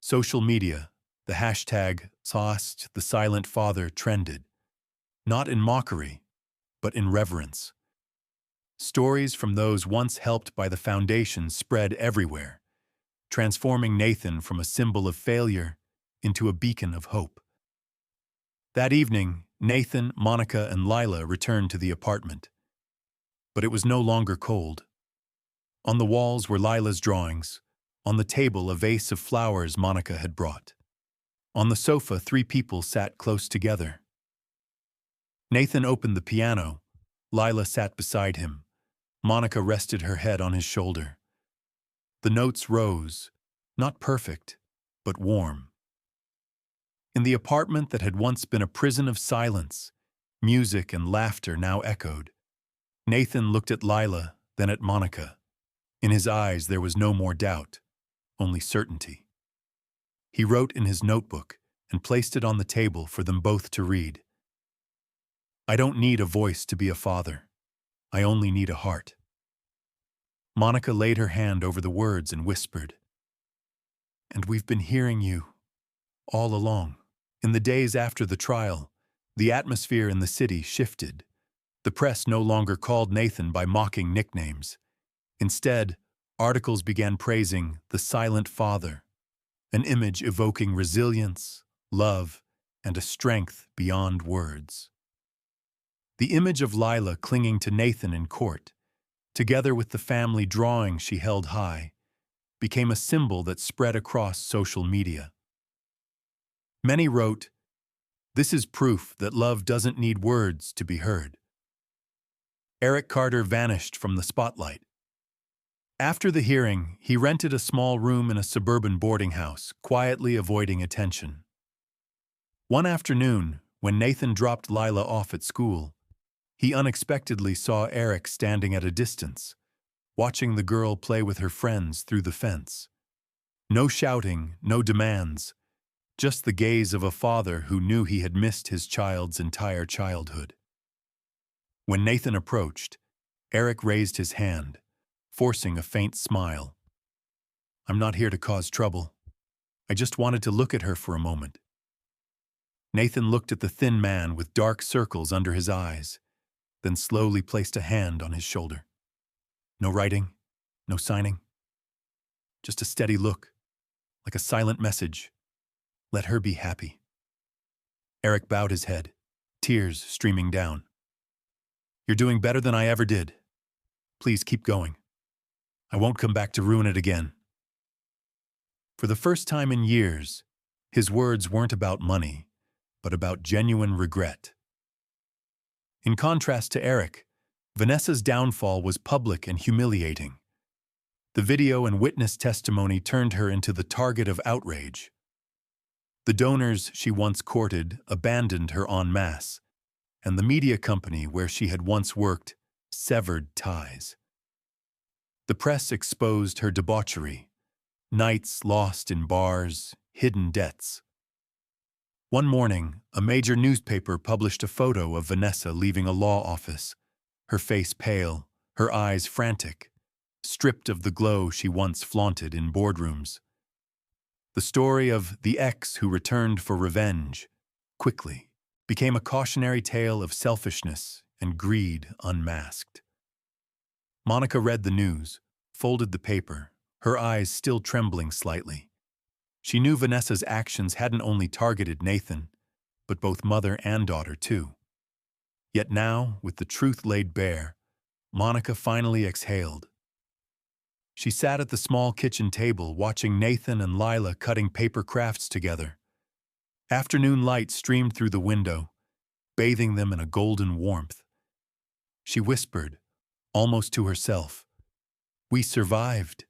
Social media, the hashtag #SaucedTheSilentFather trended, not in mockery, but in reverence. Stories from those once helped by the foundation spread everywhere, transforming Nathan from a symbol of failure into a beacon of hope. That evening, Nathan, Monica, and Lila returned to the apartment. But it was no longer cold. On the walls were Lila's drawings, on the table a vase of flowers Monica had brought. On the sofa, 3 people sat close together. Nathan opened the piano. Lila sat beside him. Monica rested her head on his shoulder. The notes rose, not perfect, but warm. In the apartment that had once been a prison of silence, music and laughter now echoed. Nathan looked at Lila, then at Monica. In his eyes there was no more doubt, only certainty. He wrote in his notebook and placed it on the table for them both to read. "I don't need a voice to be a father. I only need a heart." Monica laid her hand over the words and whispered, "And we've been hearing you all along." In the days after the trial, the atmosphere in the city shifted. The press no longer called Nathan by mocking nicknames. Instead, articles began praising the silent father, an image evoking resilience, love, and a strength beyond words. The image of Lila clinging to Nathan in court, together with the family drawing she held high, became a symbol that spread across social media. Many wrote, "This is proof that love doesn't need words to be heard." Eric Carter vanished from the spotlight. After the hearing, he rented a small room in a suburban boarding house, quietly avoiding attention. One afternoon, when Nathan dropped Lila off at school, he unexpectedly saw Eric standing at a distance, watching the girl play with her friends through the fence. No shouting, no demands, just the gaze of a father who knew he had missed his child's entire childhood. When Nathan approached, Eric raised his hand, forcing a faint smile. "I'm not here to cause trouble. I just wanted to look at her for a moment." Nathan looked at the thin man with dark circles under his eyes, then slowly placed a hand on his shoulder. No writing, no signing. Just a steady look, like a silent message. Let her be happy. Eric bowed his head, tears streaming down. "You're doing better than I ever did. Please keep going. I won't come back to ruin it again." For the first time in years, his words weren't about money, but about genuine regret. In contrast to Eric, Vanessa's downfall was public and humiliating. The video and witness testimony turned her into the target of outrage. The donors she once courted abandoned her en masse, and the media company where she had once worked severed ties. The press exposed her debauchery, nights lost in bars, hidden debts. One morning, a major newspaper published a photo of Vanessa leaving a law office, her face pale, her eyes frantic, stripped of the glow she once flaunted in boardrooms. The story of the ex who returned for revenge, quickly, became a cautionary tale of selfishness and greed unmasked. Monica read the news, folded the paper, her eyes still trembling slightly. She knew Vanessa's actions hadn't only targeted Nathan, but both mother and daughter too. Yet now, with the truth laid bare, Monica finally exhaled. She sat at the small kitchen table watching Nathan and Lila cutting paper crafts together. Afternoon light streamed through the window, bathing them in a golden warmth. She whispered, almost to herself, "We survived."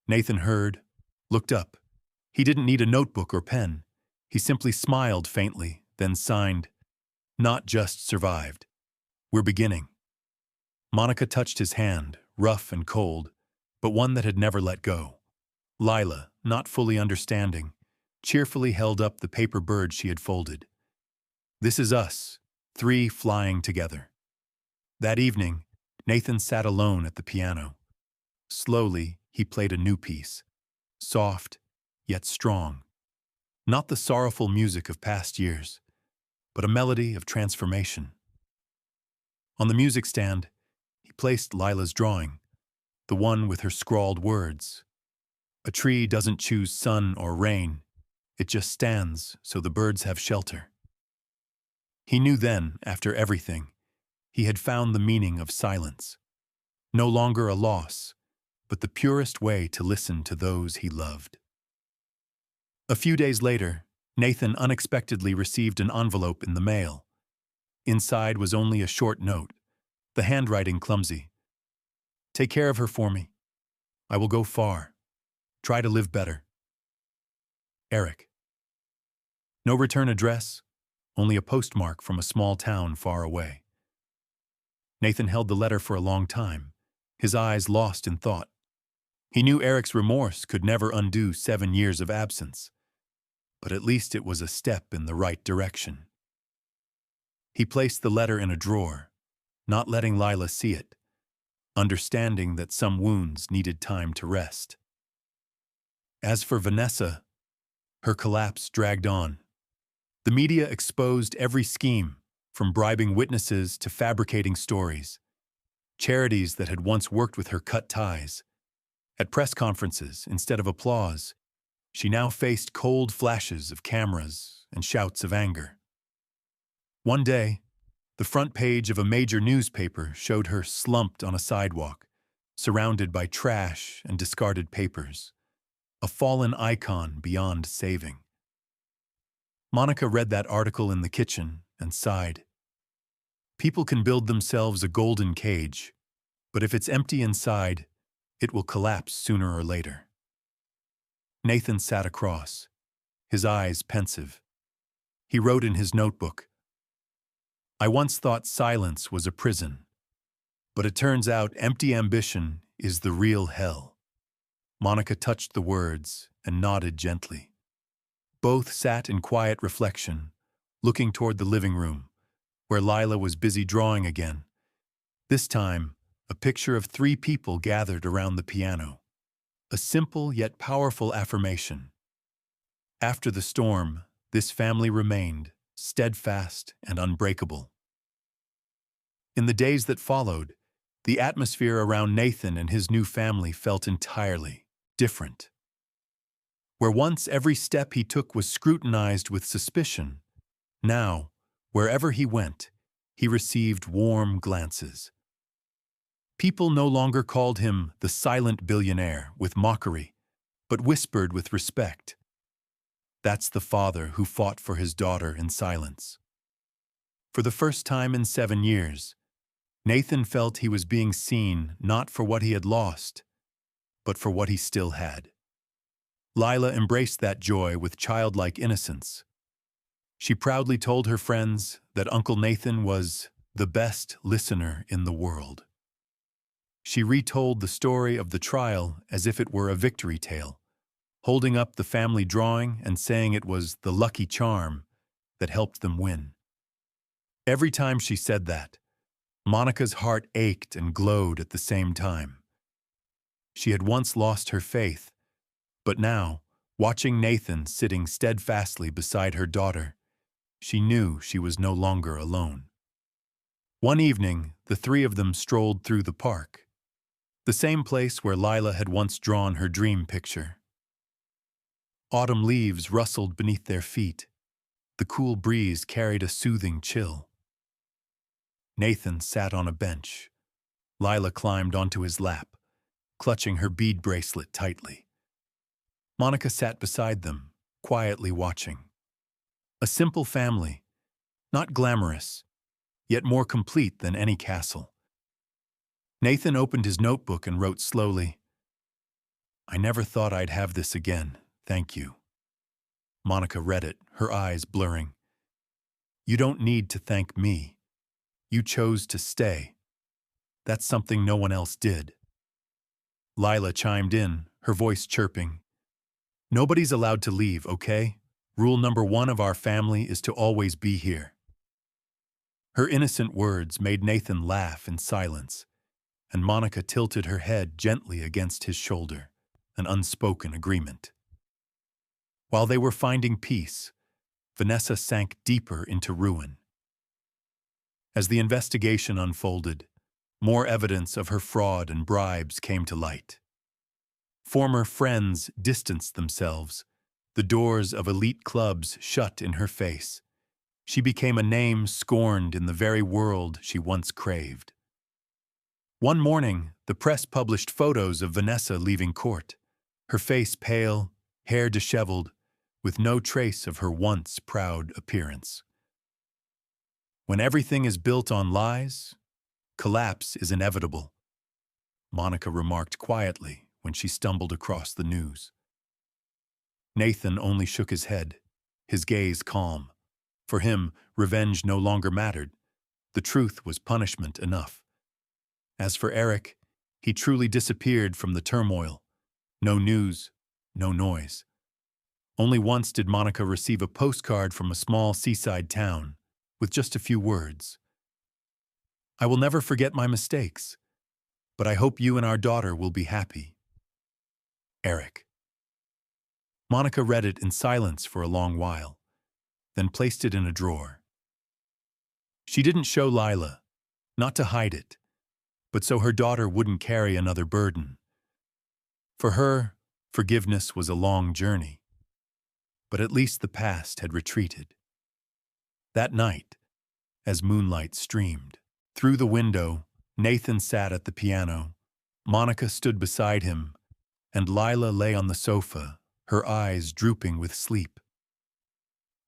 Nathan heard, looked up. He didn't need a notebook or pen. He simply smiled faintly, then signed, "Not just survived. We're beginning." Monica touched his hand, rough and cold, but one that had never let go. Lila, not fully understanding, cheerfully held up the paper bird she had folded. "This is us, three flying together." That evening, Nathan sat alone at the piano. Slowly, he played a new piece, soft, yet strong. Not the sorrowful music of past years, but a melody of transformation. On the music stand, he placed Lila's drawing, the one with her scrawled words. "A tree doesn't choose sun or rain. It just stands so the birds have shelter." He knew then, after everything, he had found the meaning of silence. No longer a loss, but the purest way to listen to those he loved. A few days later, Nathan unexpectedly received an envelope in the mail. Inside was only a short note, the handwriting clumsy. "Take care of her for me. I will go far. Try to live better. Eric." No return address, only a postmark from a small town far away. Nathan held the letter for a long time, his eyes lost in thought. He knew Eric's remorse could never undo 7 years of absence, but at least it was a step in the right direction. He placed the letter in a drawer, not letting Lila see it, understanding that some wounds needed time to rest. As for Vanessa, her collapse dragged on. The media exposed every scheme, from bribing witnesses to fabricating stories. Charities that had once worked with her cut ties. At press conferences, instead of applause, she now faced cold flashes of cameras and shouts of anger. One day, the front page of a major newspaper showed her slumped on a sidewalk, surrounded by trash and discarded papers, a fallen icon beyond saving. Monica read that article in the kitchen and sighed. People can build themselves a golden cage, but if it's empty inside, it will collapse sooner or later. Nathan sat across, his eyes pensive. He wrote in his notebook, "I once thought silence was a prison, but it turns out empty ambition is the real hell." Monica touched the words and nodded gently. Both sat in quiet reflection, looking toward the living room, where Lila was busy drawing again. This time, a picture of 3 people gathered around the piano. A simple yet powerful affirmation. After the storm, this family remained steadfast and unbreakable. In the days that followed, the atmosphere around Nathan and his new family felt entirely different. Where once every step he took was scrutinized with suspicion, now, wherever he went, he received warm glances. People no longer called him the silent billionaire with mockery, but whispered with respect. That's the father who fought for his daughter in silence. For the first time in 7 years, Nathan felt he was being seen not for what he had lost, but for what he still had. Lila embraced that joy with childlike innocence. She proudly told her friends that Uncle Nathan was the best listener in the world. She retold the story of the trial as if it were a victory tale, holding up the family drawing and saying it was the lucky charm that helped them win. Every time she said that, Monica's heart ached and glowed at the same time. She had once lost her faith, but now, watching Nathan sitting steadfastly beside her daughter, she knew she was no longer alone. One evening, the 3 of them strolled through the park, the same place where Lila had once drawn her dream picture. Autumn leaves rustled beneath their feet. The cool breeze carried a soothing chill. Nathan sat on a bench. Lila climbed onto his lap, clutching her bead bracelet tightly. Monica sat beside them, quietly watching. A simple family, not glamorous, yet more complete than any castle. Nathan opened his notebook and wrote slowly, "I never thought I'd have this again, thank you." Monica read it, her eyes blurring. "You don't need to thank me. You chose to stay. That's something no one else did." Lila chimed in, her voice chirping. "Nobody's allowed to leave, okay? Rule number 1 of our family is to always be here." Her innocent words made Nathan laugh in silence, and Monica tilted her head gently against his shoulder, an unspoken agreement. While they were finding peace, Vanessa sank deeper into ruin. As the investigation unfolded, more evidence of her fraud and bribes came to light. Former friends distanced themselves, the doors of elite clubs shut in her face. She became a name scorned in the very world she once craved. One morning, the press published photos of Vanessa leaving court, her face pale, hair disheveled, with no trace of her once proud appearance. When everything is built on lies, collapse is inevitable, Monica remarked quietly when she stumbled across the news. Nathan only shook his head, his gaze calm. For him, revenge no longer mattered. The truth was punishment enough. As for Eric, he truly disappeared from the turmoil. No news, no noise. Only once did Monica receive a postcard from a small seaside town, with just a few words. "I will never forget my mistakes, but I hope you and our daughter will be happy. Eric." Monica read it in silence for a long while, then placed it in a drawer. She didn't show Lila, not to hide it, but so her daughter wouldn't carry another burden. For her, forgiveness was a long journey, but at least the past had retreated. That night, as moonlight streamed through the window, Nathan sat at the piano, Monica stood beside him, and Lila lay on the sofa, her eyes drooping with sleep.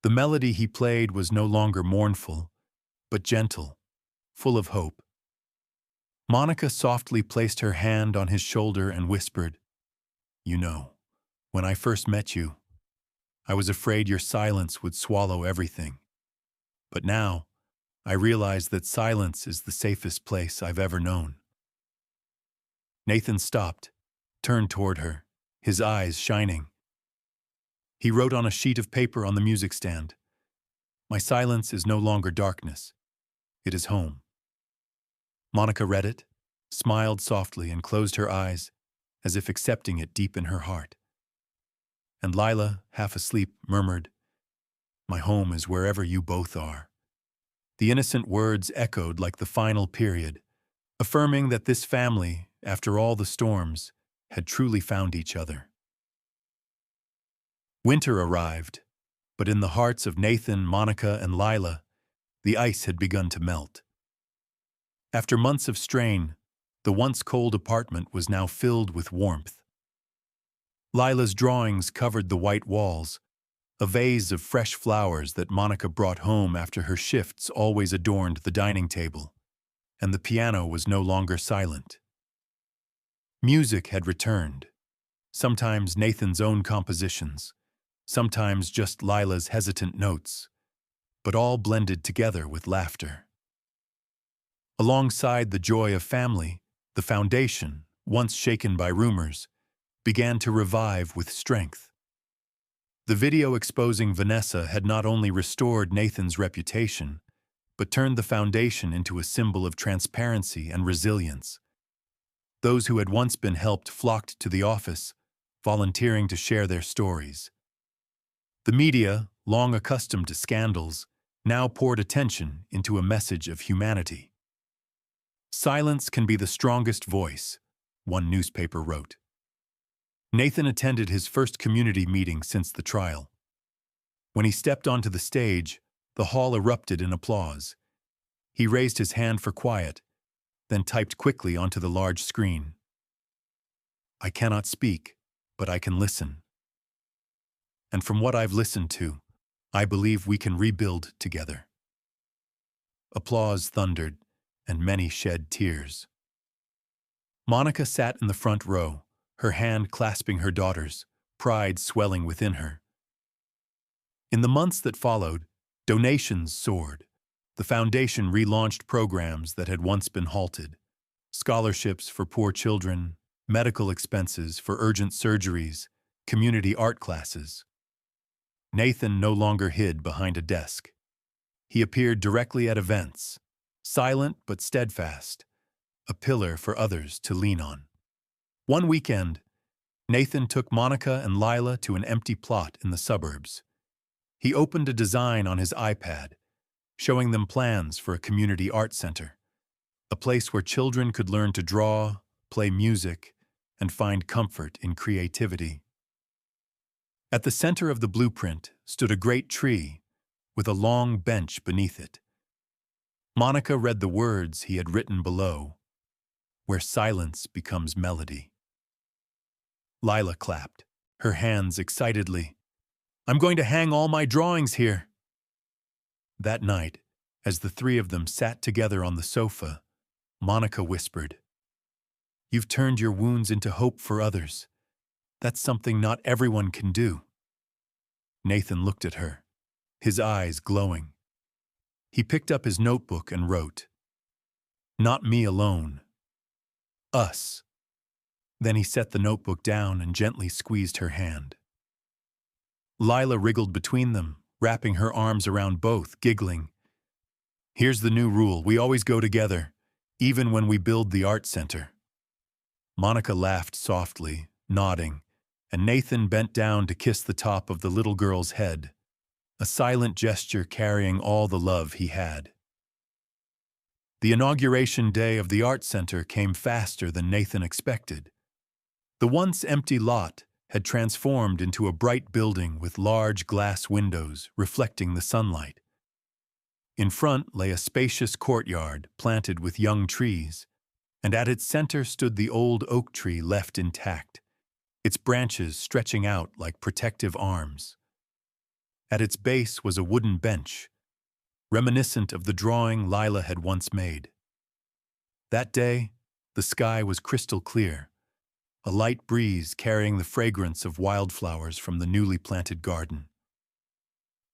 The melody he played was no longer mournful, but gentle, full of hope. Monica softly placed her hand on his shoulder and whispered, "You know, when I first met you, I was afraid your silence would swallow everything. But now, I realize that silence is the safest place I've ever known." Nathan stopped, turned toward her, his eyes shining. He wrote on a sheet of paper on the music stand, "My silence is no longer darkness. It is home." Monica read it, smiled softly, and closed her eyes, as if accepting it deep in her heart. And Lila, half asleep, murmured, "My home is wherever you both are." The innocent words echoed like the final period, affirming that this family, after all the storms, had truly found each other. Winter arrived, but in the hearts of Nathan, Monica, and Lila, the ice had begun to melt. After months of strain, the once cold apartment was now filled with warmth. Lila's drawings covered the white walls. A vase of fresh flowers that Monica brought home after her shifts always adorned the dining table, and the piano was no longer silent. Music had returned, sometimes Nathan's own compositions, sometimes just Lila's hesitant notes, but all blended together with laughter. Alongside the joy of family, the foundation, once shaken by rumors, began to revive with strength. The video exposing Vanessa had not only restored Nathan's reputation, but turned the foundation into a symbol of transparency and resilience. Those who had once been helped flocked to the office, volunteering to share their stories. The media, long accustomed to scandals, now poured attention into a message of humanity. "Silence can be the strongest voice," one newspaper wrote. Nathan attended his first community meeting since the trial. When he stepped onto the stage, the hall erupted in applause. He raised his hand for quiet, then typed quickly onto the large screen. "I cannot speak, but I can listen. And from what I've listened to, I believe we can rebuild together." Applause thundered, and many shed tears. Monica sat in the front row, her hand clasping her daughter's, pride swelling within her. In the months that followed, donations soared. The foundation relaunched programs that had once been halted: scholarships for poor children, medical expenses for urgent surgeries, community art classes. Nathan no longer hid behind a desk. He appeared directly at events, silent but steadfast, a pillar for others to lean on. One weekend, Nathan took Monica and Lila to an empty plot in the suburbs. He opened a design on his iPad, showing them plans for a community art center, a place where children could learn to draw, play music, and find comfort in creativity. At the center of the blueprint stood a great tree with a long bench beneath it. Monica read the words he had written below, "Where silence becomes melody." Lila clapped, her hands excitedly. "I'm going to hang all my drawings here." That night, as the three of them sat together on the sofa, Monica whispered, "You've turned your wounds into hope for others. That's something not everyone can do." Nathan looked at her, his eyes glowing. He picked up his notebook and wrote, "Not me alone. Us. Then he set the notebook down and gently squeezed her hand. Lila wriggled between them, wrapping her arms around both, giggling. Here's the new rule, we always go together, even when we build the art center. Monica laughed softly, nodding, and Nathan bent down to kiss the top of the little girl's head, a silent gesture carrying all the love he had. The inauguration day of the art center came faster than Nathan expected. The once empty lot had transformed into a bright building with large glass windows reflecting the sunlight. In front lay a spacious courtyard planted with young trees, and at its center stood the old oak tree left intact, its branches stretching out like protective arms. At its base was a wooden bench, reminiscent of the drawing Lila had once made. That day, the sky was crystal clear, a light breeze carrying the fragrance of wildflowers from the newly planted garden.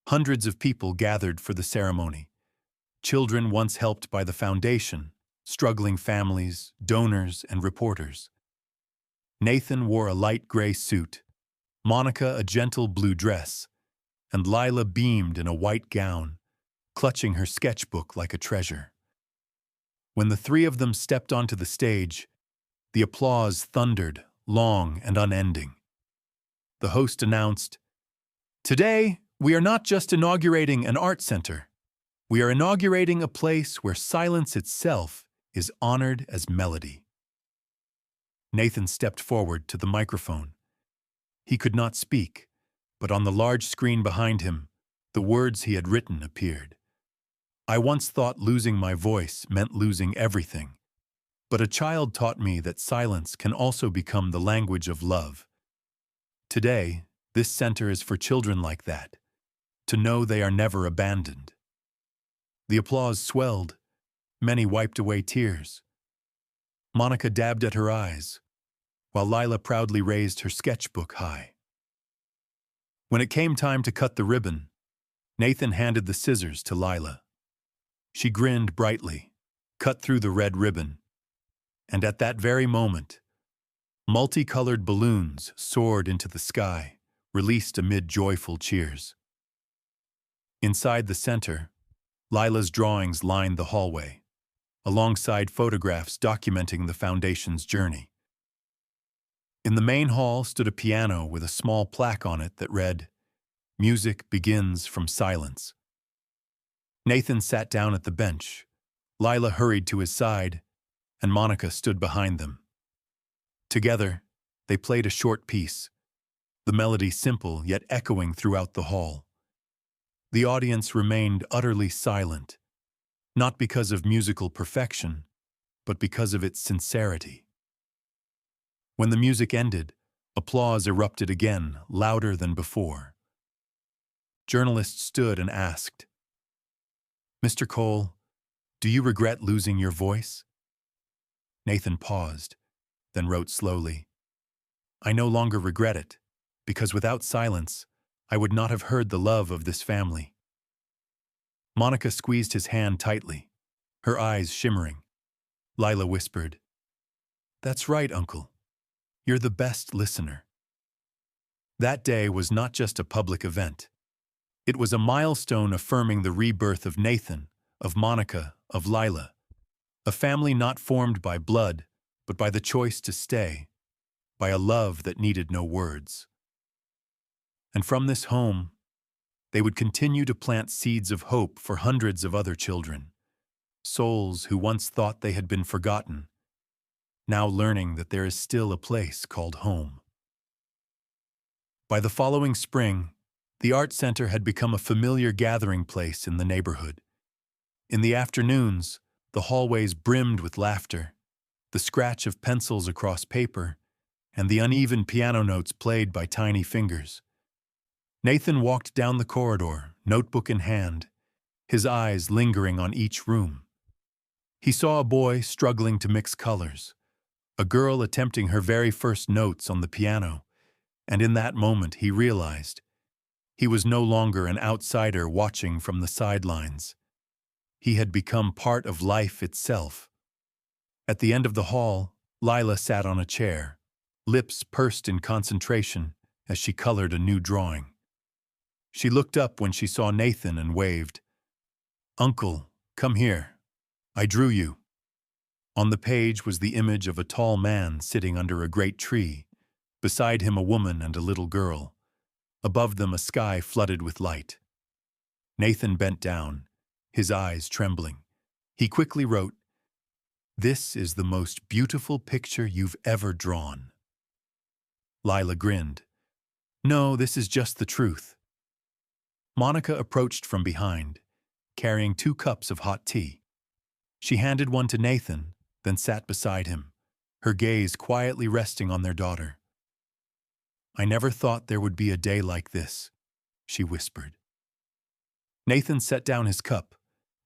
Hundreds of people gathered for the ceremony. Children once helped by the foundation, struggling families, donors, and reporters. Nathan wore a light gray suit, Monica a gentle blue dress, and Lila beamed in a white gown, clutching her sketchbook like a treasure. When the three of them stepped onto the stage, the applause thundered, long and unending. The host announced, "Today, we are not just inaugurating an art center. We are inaugurating a place where silence itself is honored as melody." Nathan stepped forward to the microphone. He could not speak, but on the large screen behind him, the words he had written appeared. "I once thought losing my voice meant losing everything, but a child taught me that silence can also become the language of love. Today, this center is for children like that, to know they are never abandoned." The applause swelled. Many wiped away tears. Monica dabbed at her eyes, while Lila proudly raised her sketchbook high. When it came time to cut the ribbon, Nathan handed the scissors to Lila. She grinned brightly, cut through the red ribbon, and at that very moment, multicolored balloons soared into the sky, released amid joyful cheers. Inside the center, Lila's drawings lined the hallway, alongside photographs documenting the foundation's journey. In the main hall stood a piano with a small plaque on it that read, "Music begins from silence." Nathan sat down at the bench. Lila hurried to his side, and Monica stood behind them. Together, they played a short piece, the melody simple yet echoing throughout the hall. The audience remained utterly silent, not because of musical perfection, but because of its sincerity. When the music ended, applause erupted again, louder than before. Journalists stood and asked, "Mr. Cole, do you regret losing your voice?" Nathan paused, then wrote slowly, "I no longer regret it, because without silence, I would not have heard the love of this family." Monica squeezed his hand tightly, her eyes shimmering. Lila whispered, "That's right, Uncle. You're the best listener." That day was not just a public event. It was a milestone affirming the rebirth of Nathan, of Monica, of Lila, a family not formed by blood, but by the choice to stay, by a love that needed no words. And from this home, they would continue to plant seeds of hope for hundreds of other children, souls who once thought they had been forgotten, now learning that there is still a place called home. By the following spring, the art center had become a familiar gathering place in the neighborhood. In the afternoons, the hallways brimmed with laughter, the scratch of pencils across paper, and the uneven piano notes played by tiny fingers. Nathan walked down the corridor, notebook in hand, his eyes lingering on each room. He saw a boy struggling to mix colors, a girl attempting her very first notes on the piano, and in that moment he realized he was no longer an outsider watching from the sidelines. He had become part of life itself. At the end of the hall, Lila sat on a chair, lips pursed in concentration as she colored a new drawing. She looked up when she saw Nathan and waved. "Uncle, come here. I drew you." On the page was the image of a tall man sitting under a great tree, beside him a woman and a little girl, above them a sky flooded with light. Nathan bent down, his eyes trembling. He quickly wrote, "This is the most beautiful picture you've ever drawn." Lila grinned. "No, this is just the truth." Monica approached from behind, carrying 2 cups of hot tea. She handed one to Nathan, then sat beside him, her gaze quietly resting on their daughter. "I never thought there would be a day like this," she whispered. Nathan set down his cup,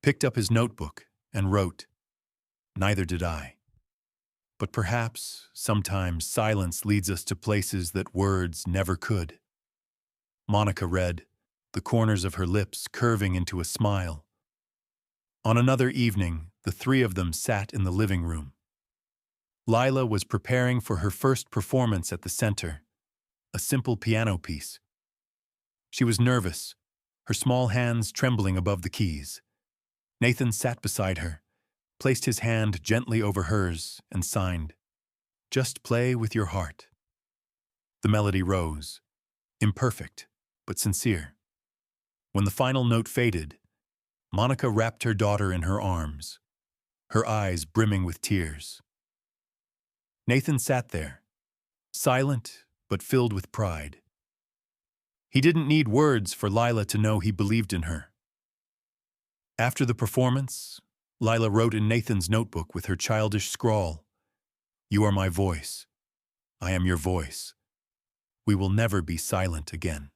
picked up his notebook, and wrote, "Neither did I. But perhaps, sometimes, silence leads us to places that words never could." Monica read, the corners of her lips curving into a smile. On another evening, the 3 of them sat in the living room. Lila was preparing for her first performance at the center, a simple piano piece. She was nervous, her small hands trembling above the keys. Nathan sat beside her, placed his hand gently over hers, and signed, "Just play with your heart." The melody rose, imperfect, but sincere. When the final note faded, Monica wrapped her daughter in her arms, her eyes brimming with tears. Nathan sat there, silent but filled with pride. He didn't need words for Lila to know he believed in her. After the performance, Lila wrote in Nathan's notebook with her childish scrawl, "You are my voice. I am your voice. We will never be silent again."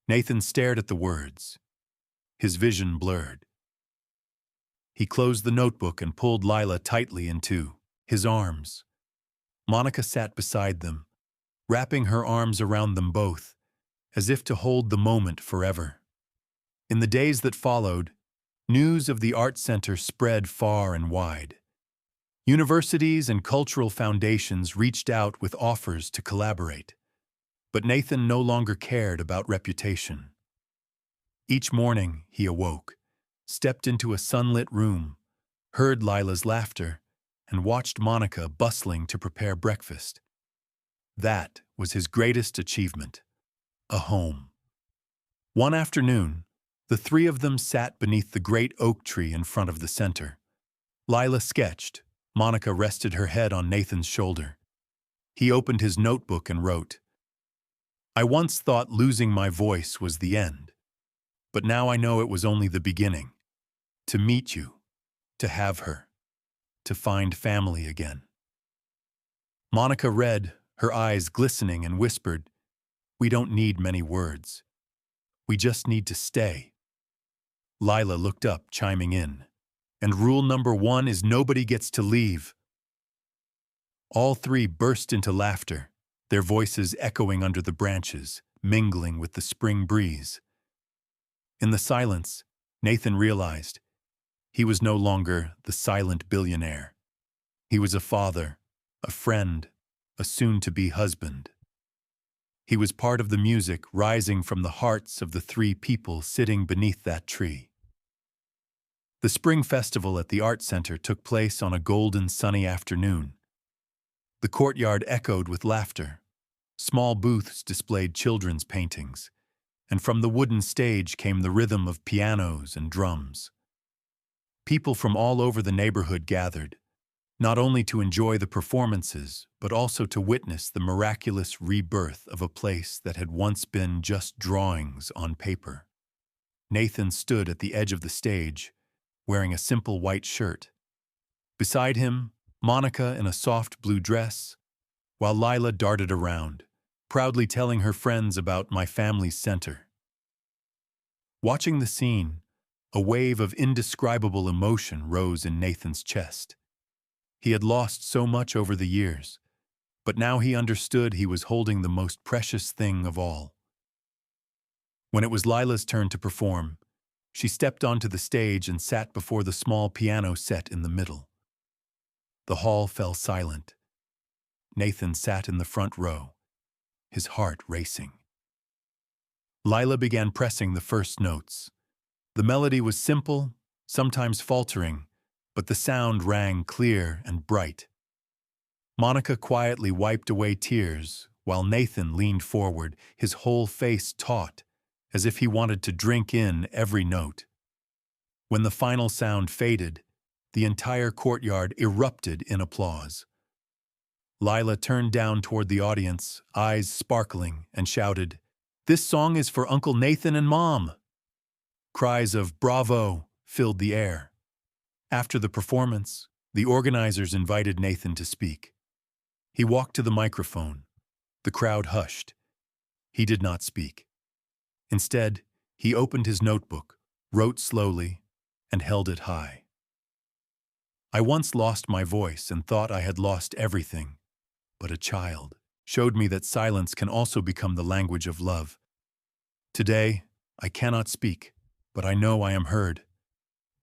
Nathan stared at the words, his vision blurred. He closed the notebook and pulled Lila tightly into his arms. Monica sat beside them, wrapping her arms around them both, as if to hold the moment forever. In the days that followed, news of the art center spread far and wide. Universities and cultural foundations reached out with offers to collaborate. But Nathan no longer cared about reputation. Each morning he awoke, stepped into a sunlit room, heard Lila's laughter, and watched Monica bustling to prepare breakfast. That was his greatest achievement, a home. One afternoon, the 3 of them sat beneath the great oak tree in front of the center. Lila sketched. Monica rested her head on Nathan's shoulder. He opened his notebook and wrote, "I once thought losing my voice was the end, but now I know it was only the beginning. To meet you, to have her, to find family again." Monica read, her eyes glistening, and whispered, "We don't need many words. We just need to stay." Lila looked up, chiming in, "And rule number 1 is nobody gets to leave." All 3 burst into laughter, their voices echoing under the branches, mingling with the spring breeze. In the silence, Nathan realized he was no longer the silent billionaire. He was a father, a friend, a soon-to-be husband. He was part of the music rising from the hearts of the 3 people sitting beneath that tree. The spring festival at the art center took place on a golden sunny afternoon. The courtyard echoed with laughter. Small booths displayed children's paintings, and from the wooden stage came the rhythm of pianos and drums. People from all over the neighborhood gathered, not only to enjoy the performances, but also to witness the miraculous rebirth of a place that had once been just drawings on paper. Nathan stood at the edge of the stage, wearing a simple white shirt. Beside him, Monica in a soft blue dress, while Lila darted around, proudly telling her friends about my family's center. Watching the scene, a wave of indescribable emotion rose in Nathan's chest. He had lost so much over the years, but now he understood he was holding the most precious thing of all. When it was Lila's turn to perform, she stepped onto the stage and sat before the small piano set in the middle. The hall fell silent. Nathan sat in the front row, his heart racing. Lila began pressing the first notes. The melody was simple, sometimes faltering, but the sound rang clear and bright. Monica quietly wiped away tears, while Nathan leaned forward, his whole face taut, as if he wanted to drink in every note. When the final sound faded, the entire courtyard erupted in applause. Lila turned down toward the audience, eyes sparkling, and shouted, "This song is for Uncle Nathan and Mom!" Cries of "Bravo!" filled the air. After the performance, the organizers invited Nathan to speak. He walked to the microphone. The crowd hushed. He did not speak. Instead, he opened his notebook, wrote slowly, and held it high. "I once lost my voice and thought I had lost everything, but a child showed me that silence can also become the language of love. Today, I cannot speak, but I know I am heard.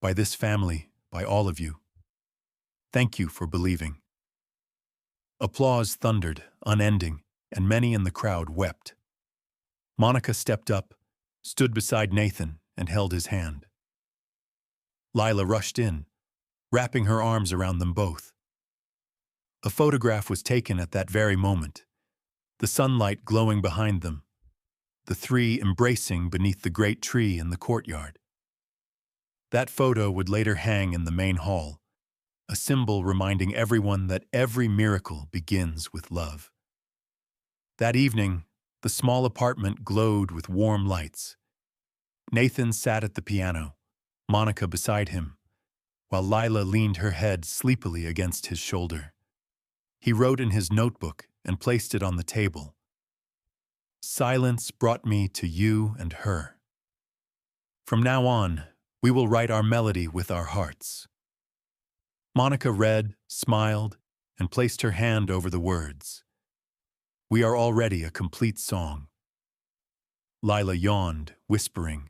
By this family, by all of you. Thank you for believing." Applause thundered, unending, and many in the crowd wept. Monica stepped up, stood beside Nathan, and held his hand. Lila rushed in, wrapping her arms around them both. A photograph was taken at that very moment, the sunlight glowing behind them, the three embracing beneath the great tree in the courtyard. That photo would later hang in the main hall, a symbol reminding everyone that every miracle begins with love. That evening, the small apartment glowed with warm lights. Nathan sat at the piano, Monica beside him, while Lila leaned her head sleepily against his shoulder. He wrote in his notebook and placed it on the table. "Silence brought me to you and her. From now on, we will write our melody with our hearts." Monica read, smiled, and placed her hand over the words. "We are already a complete song." Lila yawned, whispering,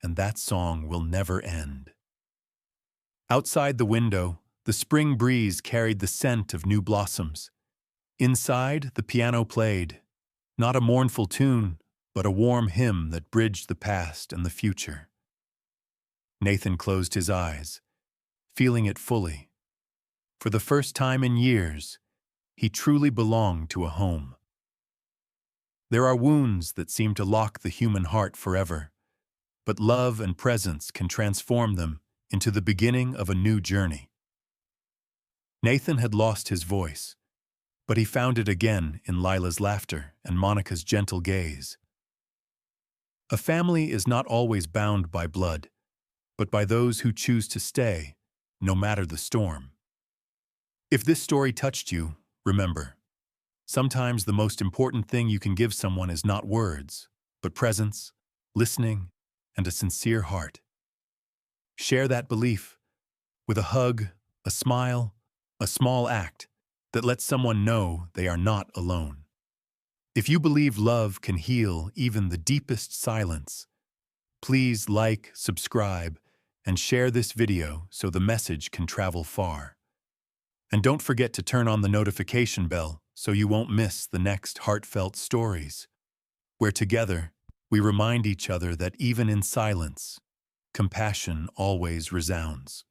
"And that song will never end." Outside the window, the spring breeze carried the scent of new blossoms. Inside, the piano played, not a mournful tune, but a warm hymn that bridged the past and the future. Nathan closed his eyes, feeling it fully. For the first time in years, he truly belonged to a home. There are wounds that seem to lock the human heart forever, but love and presence can transform them into the beginning of a new journey. Nathan had lost his voice, but he found it again in Lila's laughter and Monica's gentle gaze. A family is not always bound by blood, but by those who choose to stay, no matter the storm. If this story touched you, remember, sometimes the most important thing you can give someone is not words, but presence, listening, and a sincere heart. Share that belief with a hug, a smile, a small act that lets someone know they are not alone. If you believe love can heal even the deepest silence, please like, subscribe, and share this video so the message can travel far. And don't forget to turn on the notification bell so you won't miss the next heartfelt stories, where together we remind each other that even in silence, compassion always resounds.